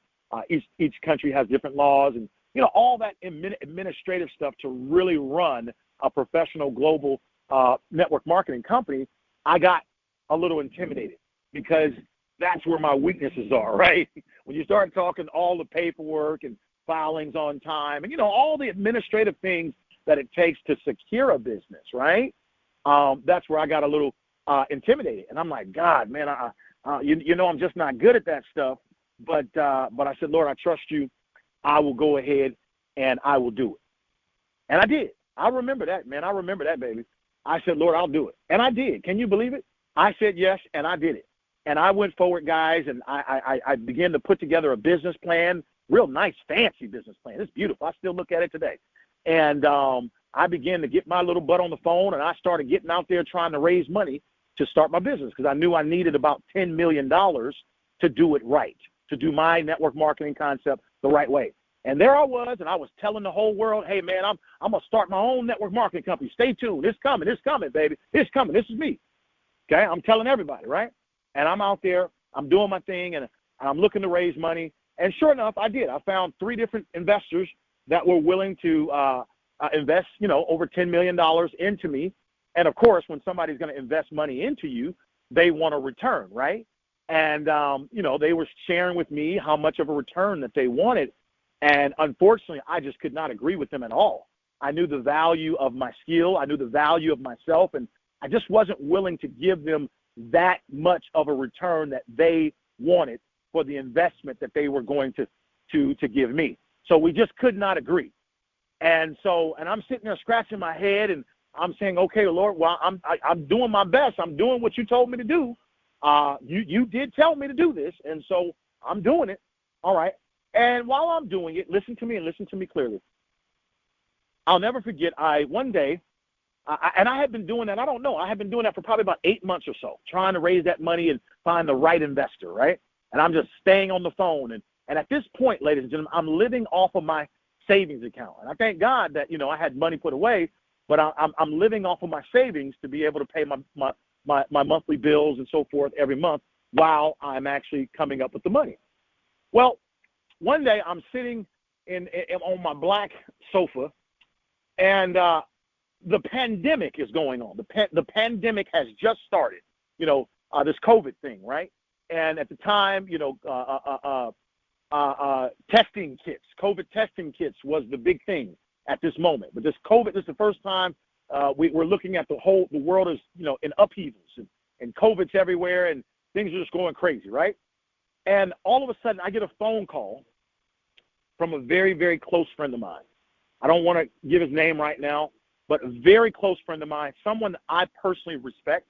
each country has different laws and, all that administrative stuff to really run a professional global network marketing company, I got a little intimidated because that's where my weaknesses are, right? When you start talking all the paperwork and filings on time and, all the administrative things that it takes to secure a business, right? That's where I got a little intimidated. And I'm like, God, man, I'm just not good at that stuff. But I said, Lord, I trust you. I will go ahead and I will do it. And I did. I remember that, man. I remember that, baby. I said, Lord, I'll do it. And I did. Can you believe it? I said yes, and I did it. And I went forward, guys, and I began to put together a business plan, real nice, fancy business plan. It's beautiful. I still look at it today. And I began to get my little butt on the phone, and I started getting out there trying to raise money to start my business because I knew I needed about $10 million to do it right, to do my network marketing concept the right way. And there I was, and I was telling the whole world, hey, man, I'm going to start my own network marketing company. Stay tuned. It's coming, baby. It's coming. This is me. Okay? I'm telling everybody, right? And I'm out there. I'm doing my thing, and I'm looking to raise money. And sure enough, I did. I found 3 different investors that were willing to invest, over $10 million into me. And, of course, when somebody's going to invest money into you, they want a return, right? And, they were sharing with me how much of a return that they wanted. And unfortunately, I just could not agree with them at all. I knew the value of my skill. I knew the value of myself. And I just wasn't willing to give them that much of a return that they wanted for the investment that they were going to give me. So we just could not agree. And I'm sitting there scratching my head, and I'm saying, okay, Lord, well, I'm doing my best. I'm doing what you told me to do. You did tell me to do this, and so I'm doing it. All right. And while I'm doing it, listen to me and listen to me clearly. I'll never forget, one day, and I had been doing that, I had been doing that for probably about 8 months or so, trying to raise that money and find the right investor, right? And I'm just staying on the phone. And at this point, ladies and gentlemen, I'm living off of my savings account. And I thank God that, I had money put away, but I'm living off of my savings to be able to pay my monthly bills and so forth every month while I'm actually coming up with the money. Well, one day I'm sitting on my black sofa, and the pandemic is going on. The pandemic has just started, this COVID thing, right? And at the time, testing kits, COVID testing kits was the big thing at this moment. But this is the first time we're looking at the world is, in upheavals, and COVID's everywhere, and things are just going crazy, right? And all of a sudden, I get a phone call from a very, very close friend of mine. I don't want to give his name right now, but a very close friend of mine, someone that I personally respect,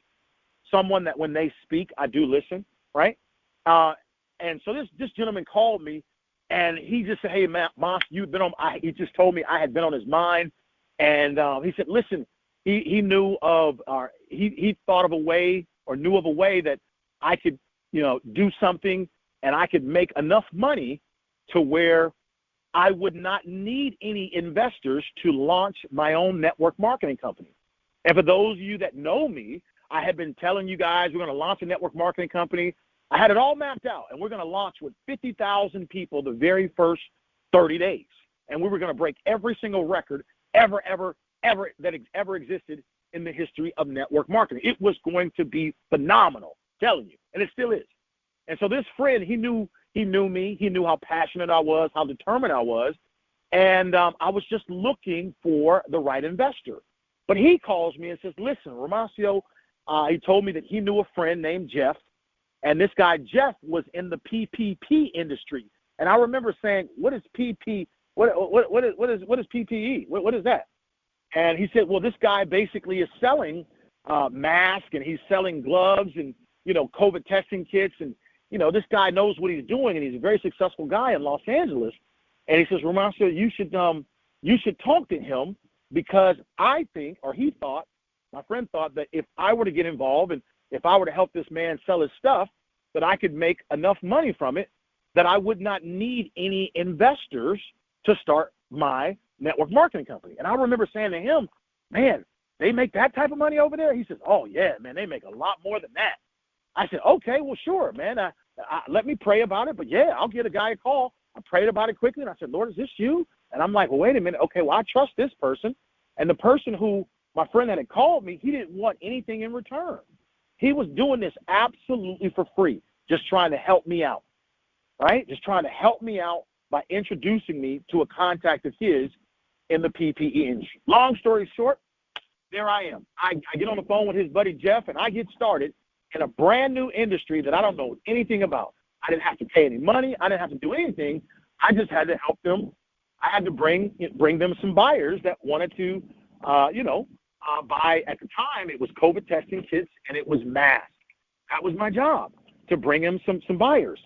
someone that when they speak, I do listen, right? And so this gentleman called me, and he just said, hey, Moss, he just told me I had been on his mind. And he said, listen, he knew he thought of a way, or knew of a way that I could, do something, and I could make enough money to where I would not need any investors to launch my own network marketing company. And for those of you that know me, I had been telling you guys we're going to launch a network marketing company. I had it all mapped out, and we're going to launch with 50,000 people the very first 30 days. And we were going to break every single record ever that ever existed in the history of network marketing. It was going to be phenomenal, I'm telling you, and it still is. And so this friend, he knew me. He knew how passionate I was, how determined I was. And I was just looking for the right investor. But he calls me and says, listen, Romacio, he told me that he knew a friend named Jeff. And this guy, Jeff, was in the PPP industry. And I remember saying, what is PP? What is PPE? What is that? And he said, well, this guy basically is selling masks, and he's selling gloves and, COVID testing kits. And, this guy knows what he's doing, and he's a very successful guy in Los Angeles. And he says, Romacio, you should talk to him, because I think, or he thought, my friend thought, that if I were to get involved and if I were to help this man sell his stuff, that I could make enough money from it that I would not need any investors to start my network marketing company. And I remember saying to him, man, they make that type of money over there? He says, oh, yeah, man, they make a lot more than that. I said, okay, well, sure, man. Let me pray about it. But, yeah, I'll give a guy a call. I prayed about it quickly, and I said, Lord, is this you? And I'm like, well, wait a minute. Okay, well, I trust this person. And the person who my friend that had called me, he didn't want anything in return. He was doing this absolutely for free, just trying to help me out, right? Just trying to help me out by introducing me to a contact of his in the PPE industry. Long story short, there I am. I get on the phone with his buddy Jeff, and I get started in a brand new industry that I don't know anything about. I didn't have to pay any money. I didn't have to do anything. I just had to help them. I had to bring them some buyers that wanted to, buy. At the time, it was COVID testing kits, and it was masks. That was my job, to bring them some buyers.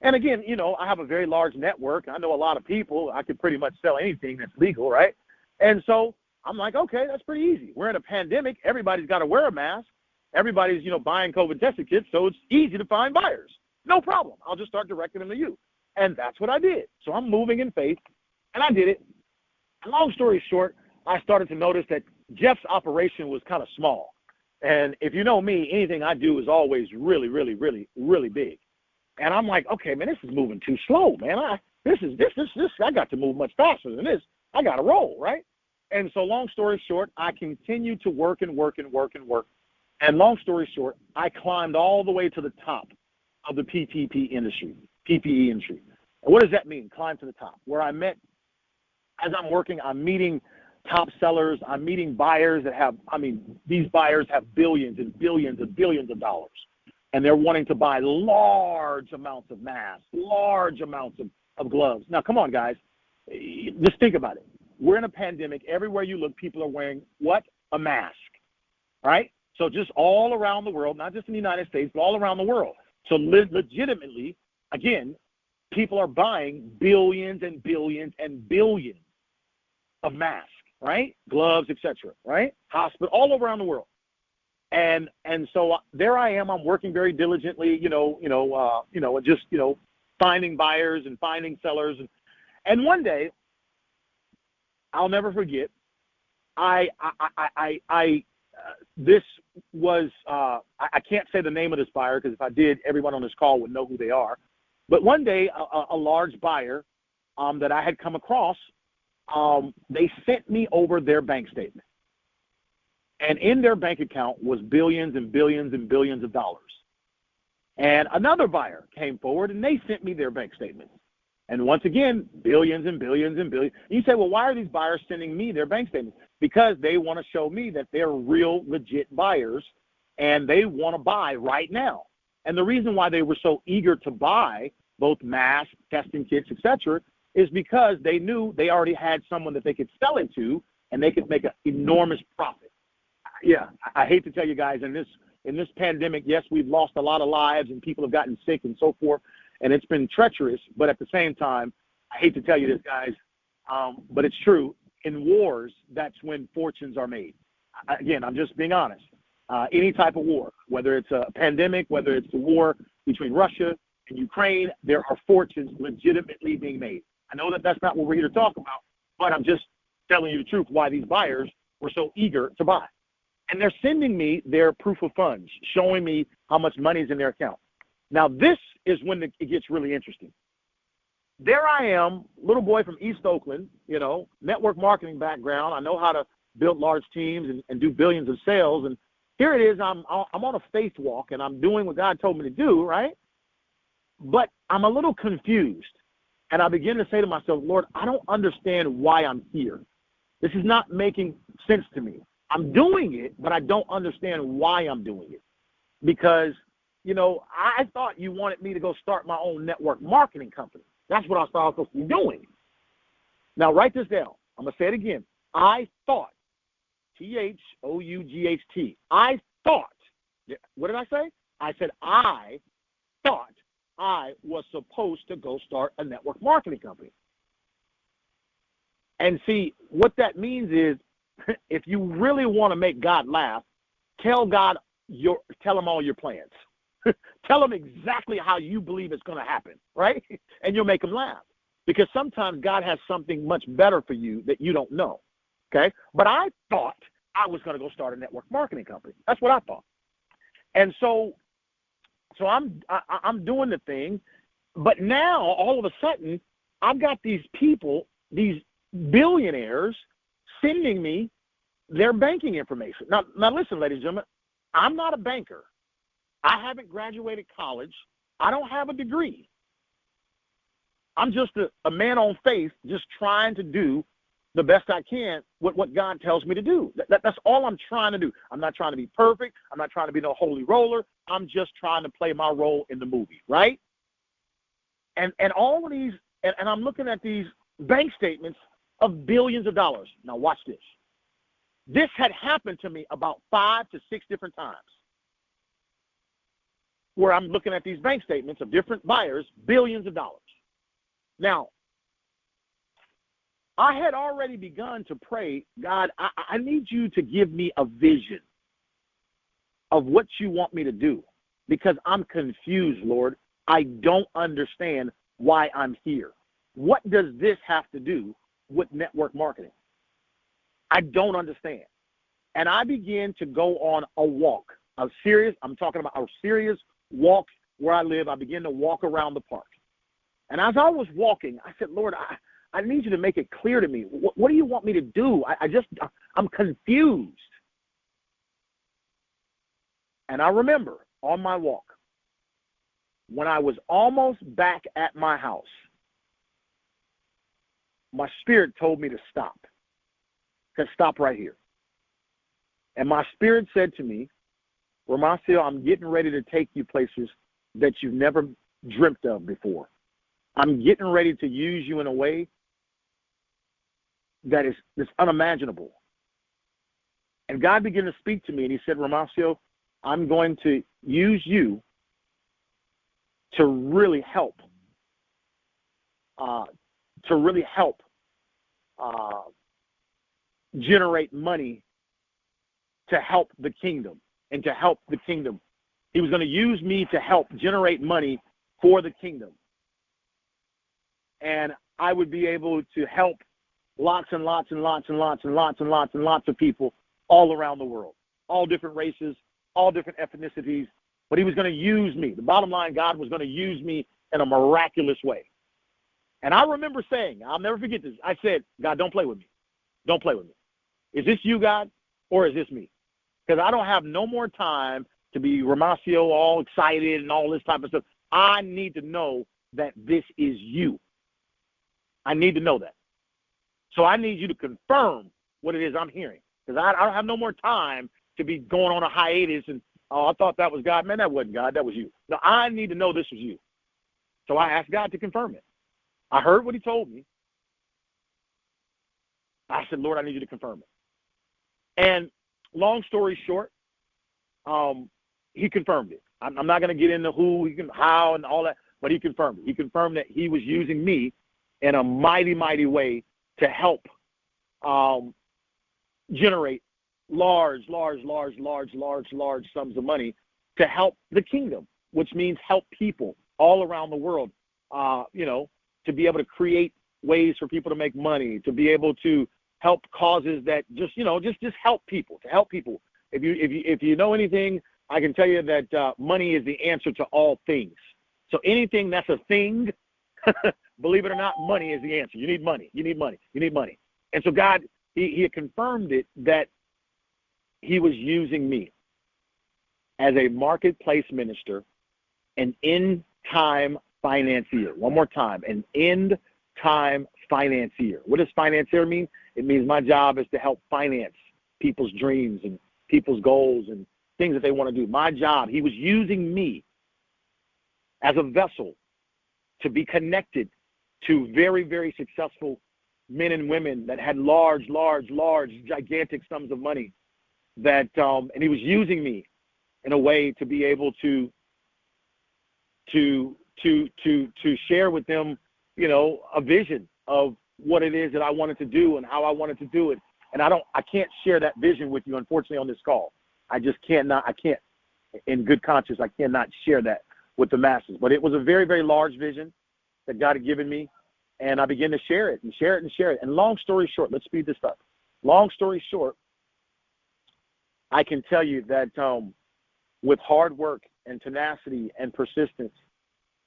And again, I have a very large network. I know a lot of people. I could pretty much sell anything that's legal, right? And so I'm like, okay, that's pretty easy. We're in a pandemic. Everybody's got to wear a mask. Everybody's, buying COVID testing kits, so it's easy to find buyers. No problem. I'll just start directing them to you. And that's what I did. So I'm moving in faith. And I did it. And long story short, I started to notice that Jeff's operation was kind of small. And if you know me, anything I do is always really, really, really, really big. And I'm like, okay, man, this is moving too slow, man. I got to move much faster than this. I got to roll, right? And so long story short, I continued to work and work and work and work. And long story short, I climbed all the way to the top of the PPE industry. And what does that mean, climb to the top? Where I met, as I'm working, I'm meeting top sellers. I'm meeting buyers that have, these buyers have billions and billions and billions of dollars. And they're wanting to buy large amounts of masks, large amounts of gloves. Now, come on, guys. Just think about it. We're in a pandemic. Everywhere you look, people are wearing what? A mask, right? So just all around the world, not just in the United States, but all around the world. So legitimately, again, people are buying billions and billions and billions of masks, right? Gloves, etc., right? Hospital, all around the world. And so there I am. I'm working very diligently, just finding buyers and finding sellers. And one day, I'll never forget. I can't say the name of this buyer because if I did, everyone on this call would know who they are. But one day, a large buyer that I had come across, they sent me over their bank statement. And in their bank account was billions and billions and billions of dollars. And another buyer came forward, and they sent me their bank statements. And once again, billions and billions and billions. And you say, well, why are these buyers sending me their bank statements? Because they want to show me that they're real, legit buyers, and they want to buy right now. And the reason why they were so eager to buy both masks, testing kits, etc., is because they knew they already had someone that they could sell it to, and they could make an enormous profit. Yeah, I hate to tell you guys, in this pandemic, yes, we've lost a lot of lives, and people have gotten sick and so forth, and it's been treacherous. But at the same time, I hate to tell you this, guys, but it's true. In wars, that's when fortunes are made. Again, I'm just being honest. Any type of war, whether it's a pandemic, whether it's the war between Russia and Ukraine, there are fortunes legitimately being made. I know that that's not what we're here to talk about, but I'm just telling you the truth why these buyers were so eager to buy. And they're sending me their proof of funds, showing me how much money is in their account. Now, this is when it gets really interesting. There I am, little boy from East Oakland, network marketing background. I know how to build large teams and do billions of sales. And here it is, I'm on a faith walk, and I'm doing what God told me to do, right? But I'm a little confused. And I begin to say to myself, Lord, I don't understand why I'm here. This is not making sense to me. I'm doing it, but I don't understand why I'm doing it. Because, I thought you wanted me to go start my own network marketing company. That's what I thought I was supposed to be doing. Now, write this down. I'm going to say it again. I thought, T-H-O-U-G-H-T. I thought, what did I say? I said I thought I was supposed to go start a network marketing company. And see, what that means is, if you really want to make God laugh, tell him all your plans. Tell him exactly how you believe it's going to happen, right? And you'll make him laugh. Because sometimes God has something much better for you that you don't know, okay? But I thought I was going to go start a network marketing company. That's what I thought. And so I'm doing the thing, but now all of a sudden I've got these people, these billionaires, sending me their banking information. Now listen, ladies and gentlemen, I'm not a banker. I haven't graduated college. I don't have a degree. I'm just a man on faith, just trying to do the best I can with what God tells me to do. That's all I'm trying to do. I'm not trying to be perfect. I'm not trying to be no holy roller. I'm just trying to play my role in the movie, right? And all of these, and I'm looking at these bank statements of billions of dollars. Now watch this. This had happened to me about 5 to 6 different times, where I'm looking at these bank statements of different buyers, billions of dollars. Now, I had already begun to pray, God, I need you to give me a vision of what you want me to do, because I'm confused, Lord. I don't understand why I'm here. What does this have to do with network marketing. I don't understand. And I began to go on a walk, I'm talking about a serious walk where I live. I began to walk around the park. And as I was walking, I said, Lord, I need you to make it clear to me. What do you want me to do? I'm confused. And I remember on my walk, when I was almost back at my house, my spirit told me to stop. It said, stop right here. And my spirit said to me, Romacio, I'm getting ready to take you places that you've never dreamt of before. I'm getting ready to use you in a way that is unimaginable. And God began to speak to me, and he said, Romacio, I'm going to use you to really help, generate money to help the kingdom and to help the kingdom. He was going to use me to help generate money for the kingdom. And I would be able to help lots and lots and lots and lots and lots and lots and lots of people all around the world, all different races, all different ethnicities. But he was going to use me. The bottom line, God was going to use me in a miraculous way. And I remember saying, I'll never forget this. I said, God, don't play with me. Don't play with me. Is this you, God, or is this me? Because I don't have no more time to be Romacio all excited and all this type of stuff. I need to know that this is you. I need to know that. So I need you to confirm what it is I'm hearing. Because I don't have no more time to be going on a hiatus and, oh, I thought that was God. Man, that wasn't God. That was you. No, I need to know this was you. So I asked God to confirm it. I heard what he told me. I said, Lord, I need you to confirm it. And long story short, he confirmed it. I'm not going to get into who, how, and all that, but he confirmed it. He confirmed that he was using me in a mighty, mighty way to help generate large sums of money to help the kingdom, which means help people all around the world, to be able to create ways for people to make money, to be able to help causes that just help people, to help people. If you know anything, I can tell you that money is the answer to all things. So anything that's a thing, believe it or not, money is the answer. You need money. You need money. You need money. And so God, he had confirmed it that he was using me as a marketplace minister, an end-time financier. One more time, an end-time financier. What does financier mean? It means my job is to help finance people's dreams and people's goals and things that they want to do. My job, he was using me as a vessel to be connected to very, very successful men and women that had large, gigantic sums of money. And he was using me in a way to be able to share with them, a vision of what it is that I wanted to do and how I wanted to do it. And I can't share that vision with you, unfortunately, on this call. I can't, in good conscience, I cannot share that with the masses. But it was a very, very large vision that God had given me, and I began to share it and share it and share it. And long story short, let's speed this up. Long story short, I can tell you that with hard work and tenacity and persistence,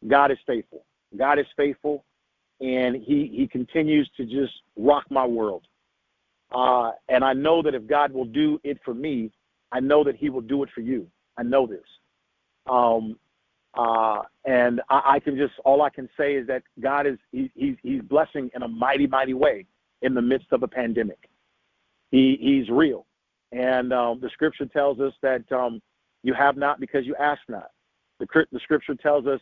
God is faithful. God is faithful, and he continues to just rock my world. And I know that if God will do it for me, I know that he will do it for you. I know this. And I can just, all I can say is that God he's blessing in a mighty, mighty way in the midst of a pandemic. He's real. And the scripture tells us that you have not because you ask not. The scripture tells us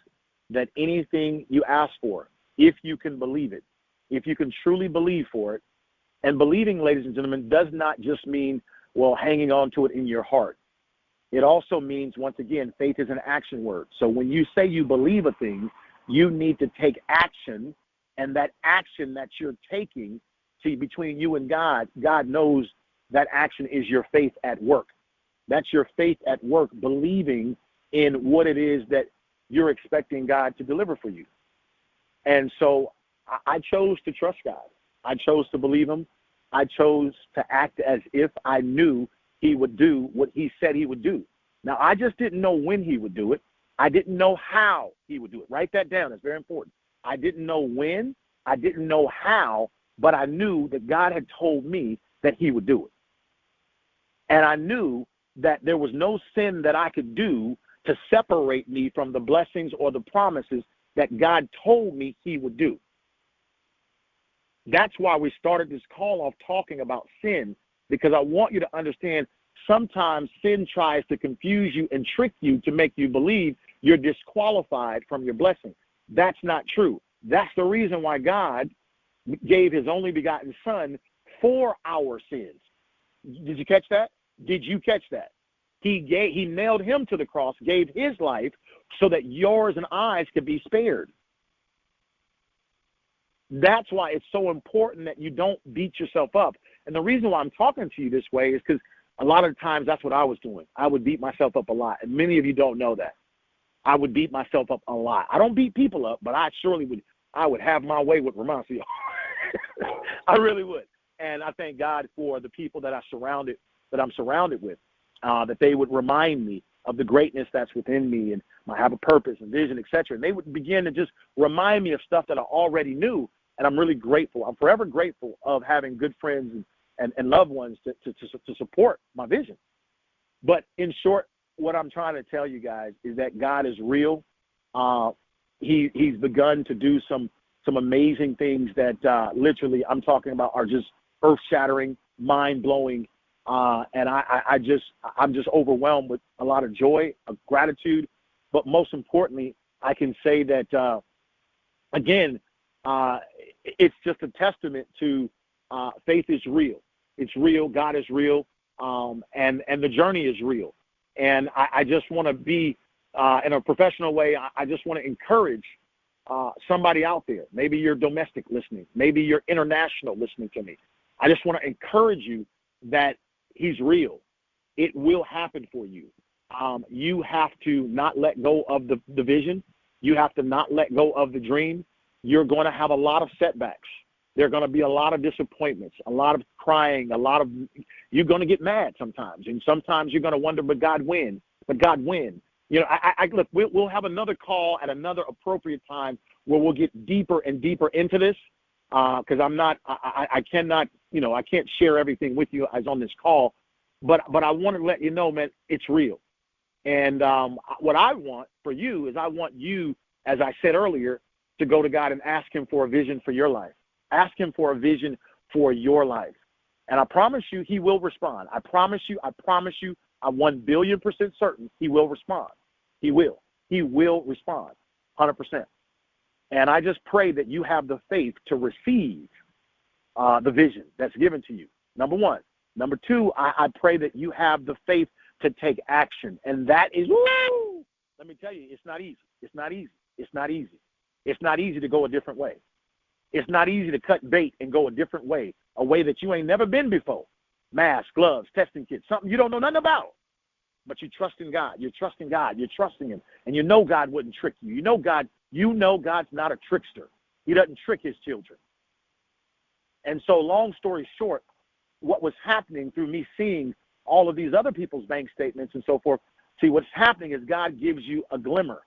that anything you ask for, if you can believe it, if you can truly believe for it, and believing, ladies and gentlemen, does not just mean, hanging on to it in your heart. It also means, once again, faith is an action word. So when you say you believe a thing, you need to take action, and that action that you're taking, see, between you and God, God knows that action is your faith at work. That's your faith at work, believing in what it is that you're expecting God to deliver for you. And so I chose to trust God. I chose to believe him. I chose to act as if I knew he would do what he said he would do. Now, I just didn't know when he would do it. I didn't know how he would do it. Write that down. It's very important. I didn't know when. I didn't know how, but I knew that God had told me that he would do it. And I knew that there was no sin that I could do to separate me from the blessings or the promises that God told me he would do. That's why we started this call off talking about sin, because I want you to understand sometimes sin tries to confuse you and trick you to make you believe you're disqualified from your blessing. That's not true. That's the reason why God gave his only begotten son for our sins. Did you catch that? Did you catch that? He nailed him to the cross, gave his life so that yours and ours could be spared. That's why it's so important that you don't beat yourself up. And the reason why I'm talking to you this way is because a lot of times that's what I was doing. I would beat myself up a lot. And many of you don't know that. I would beat myself up a lot. I don't beat people up, but I surely would. I would have my way with Romacio. I really would. And I thank God for the people that I'm surrounded with, that they would remind me of the greatness that's within me, and I have a purpose and vision, etc. And they would begin to just remind me of stuff that I already knew. And I'm really grateful. I'm forever grateful of having good friends and loved ones to support my vision. But in short, what I'm trying to tell you guys is that God is real. He's begun to do some amazing things that literally I'm talking about are just earth-shattering, mind-blowing, and I'm just overwhelmed with a lot of joy, of gratitude. But most importantly, I can say that again, it's just a testament to faith is real. It's real. God is real, and the journey is real. And I just want to be in a professional way. I just want to encourage somebody out there. Maybe you're domestic listening. Maybe you're international listening to me. I just want to encourage you that he's real. It will happen for you. You have to not let go of the vision. You have to not let go of the dream. You're going to have a lot of setbacks. There are going to be a lot of disappointments, a lot of crying, you're going to get mad sometimes. And sometimes you're going to wonder, but God when? But God when? You know, look, we'll have another call at another appropriate time where we'll get deeper and deeper into this, because I cannot, I can't share everything with you as on this call, but I want to let you know, man, it's real. And what I want for you is I want you, as I said earlier, to go to God and ask him for a vision for your life. Ask him for a vision for your life. And I promise you, he will respond. I promise you, I'm 1,000,000,000% certain he will respond. He will respond 100%. And I just pray that you have the faith to receive the vision that's given to you. Number one. Number two, I pray that you have the faith to take action. And that is, woo! Let me tell you, it's not easy. It's not easy. It's not easy. It's not easy to go a different way. It's not easy to cut bait and go a different way, a way that you ain't never been before. Masks, gloves, testing kits, something you don't know nothing about. But you trust in God. You're trusting God. You're trusting him. And you know God wouldn't trick you. You know God's not a trickster. He doesn't trick his children. And so long story short, what was happening through me seeing all of these other people's bank statements and so forth, see, what's happening is God gives you a glimmer.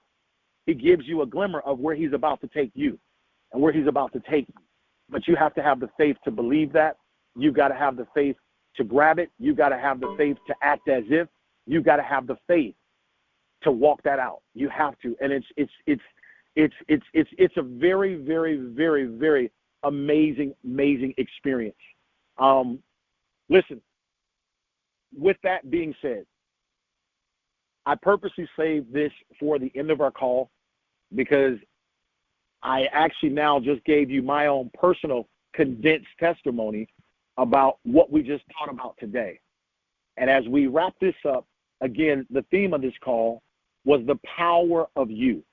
He gives you a glimmer of where he's about to take you and where he's about to take you. But you have to have the faith to believe that. You've got to have the faith to grab it. You've got to have the faith to act as if. You've got to have the faith to walk that out. You have to. And it's a very, very, very, very amazing experience. Listen, with that being said, I purposely saved this for the end of our call because I actually now just gave you my own personal condensed testimony about what we just talked about today. And as we wrap this up, again, the theme of this call was the power of you.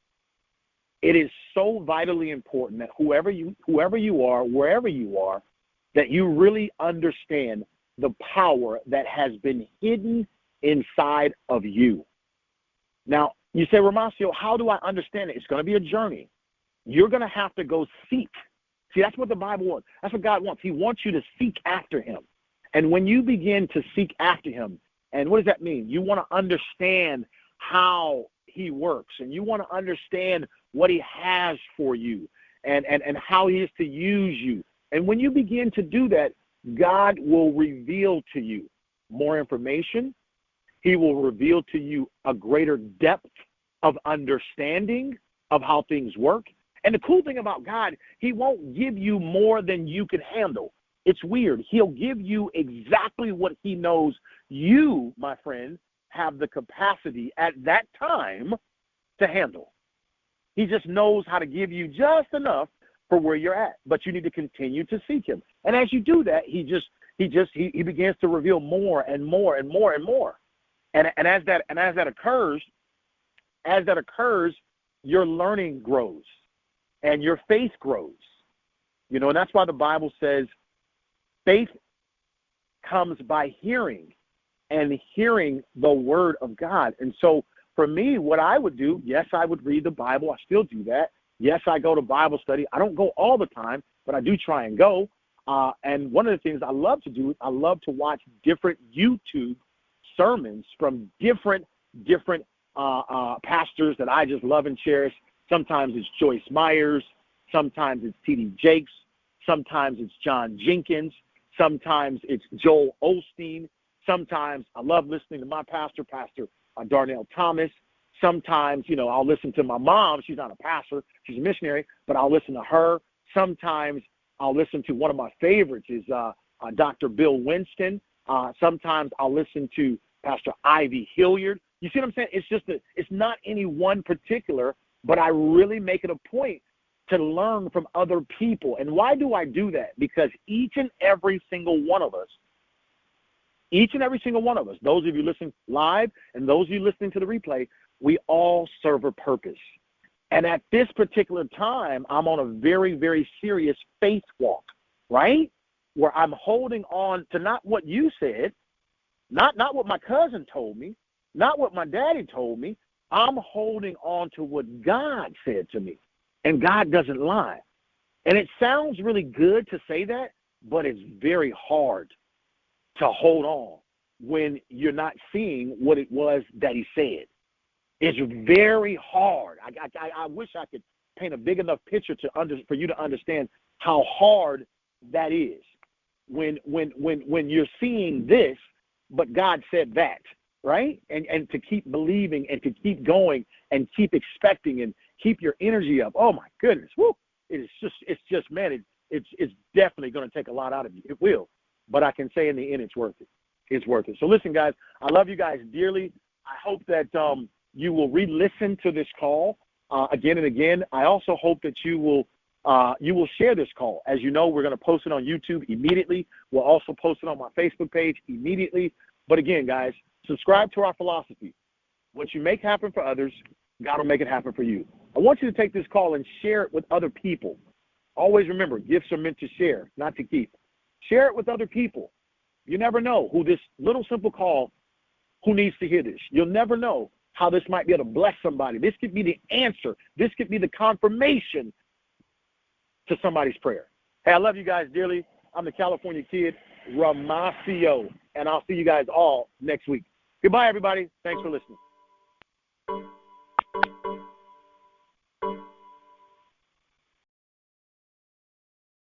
It is so vitally important that whoever you are, wherever you are, that you really understand the power that has been hidden inside of you. Now, you say, Romacio, how do I understand it? It's going to be a journey. You're going to have to go seek See, that's what the Bible wants. That's what God wants. He wants you to seek after him. And when you begin to seek after him, and what does that mean? You want to understand how he works, and you want to understand what he has for you and how he is to use you. And when you begin to do that, God will reveal to you more information. He will reveal to you a greater depth of understanding of how things work. And the cool thing about God, he won't give you more than you can handle. It's weird. He'll give you exactly what he knows you, my friend, have the capacity at that time to handle. He just knows how to give you just enough for where you're at, but you need to continue to seek him. And as you do that, he begins to reveal more and more and more and more. And as that occurs, your learning grows and your faith grows. You know, and that's why the Bible says faith comes by hearing, and hearing the word of God. And so for me, what I would do, yes, I would read the Bible. I still do that. Yes, I go to Bible study. I don't go all the time, but I do try and go. And one of the things I love to do is I love to watch different YouTube sermons from different pastors that I just love and cherish. Sometimes it's Joyce Myers. Sometimes it's T.D. Jakes. Sometimes it's John Jenkins. Sometimes it's Joel Osteen. Sometimes I love listening to my pastor, Pastor Darnell Thomas. Sometimes, you know, I'll listen to my mom. She's not a pastor. She's a missionary, but I'll listen to her. Sometimes I'll listen to one of my favorites is Dr. Bill Winston. Sometimes I'll listen to Pastor Ivy Hilliard. You see what I'm saying? It's just it's not any one particular, but I really make it a point to learn from other people. And why do I do that? Because each and every single one of us, those of you listening live and those of you listening to the replay, we all serve a purpose. And at this particular time, I'm on a very, very serious faith walk, right? Where I'm holding on to not what you said, not what my cousin told me, not what my daddy told me. I'm holding on to what God said to me. And God doesn't lie. And it sounds really good to say that, but it's very hard to hold on when you're not seeing what it was that he said. It's very hard. I wish I could paint a big enough picture for you to understand how hard that is when you're seeing this, but God said that, right? And to keep believing and to keep going and keep expecting and keep your energy up. Oh my goodness, whoo! It's definitely going to take a lot out of you. It will, but I can say in the end, it's worth it. It's worth it. So listen, guys, I love you guys dearly. I hope that you will re-listen to this call again and again. I also hope that you will share this call. As you know, we're going to post it on YouTube immediately. We'll also post it on my Facebook page immediately. But again, guys, subscribe to our philosophy. What you make happen for others, God will make it happen for you. I want you to take this call and share it with other people. Always remember, gifts are meant to share, not to keep. Share it with other people. You never know who this little simple call, who needs to hear this. You'll never know how this might be able to bless somebody. This could be the answer. This could be the confirmation to somebody's prayer. Hey, I love you guys dearly. I'm the California Kid, Romacio, and I'll see you guys all next week. Goodbye, everybody. Thanks for listening.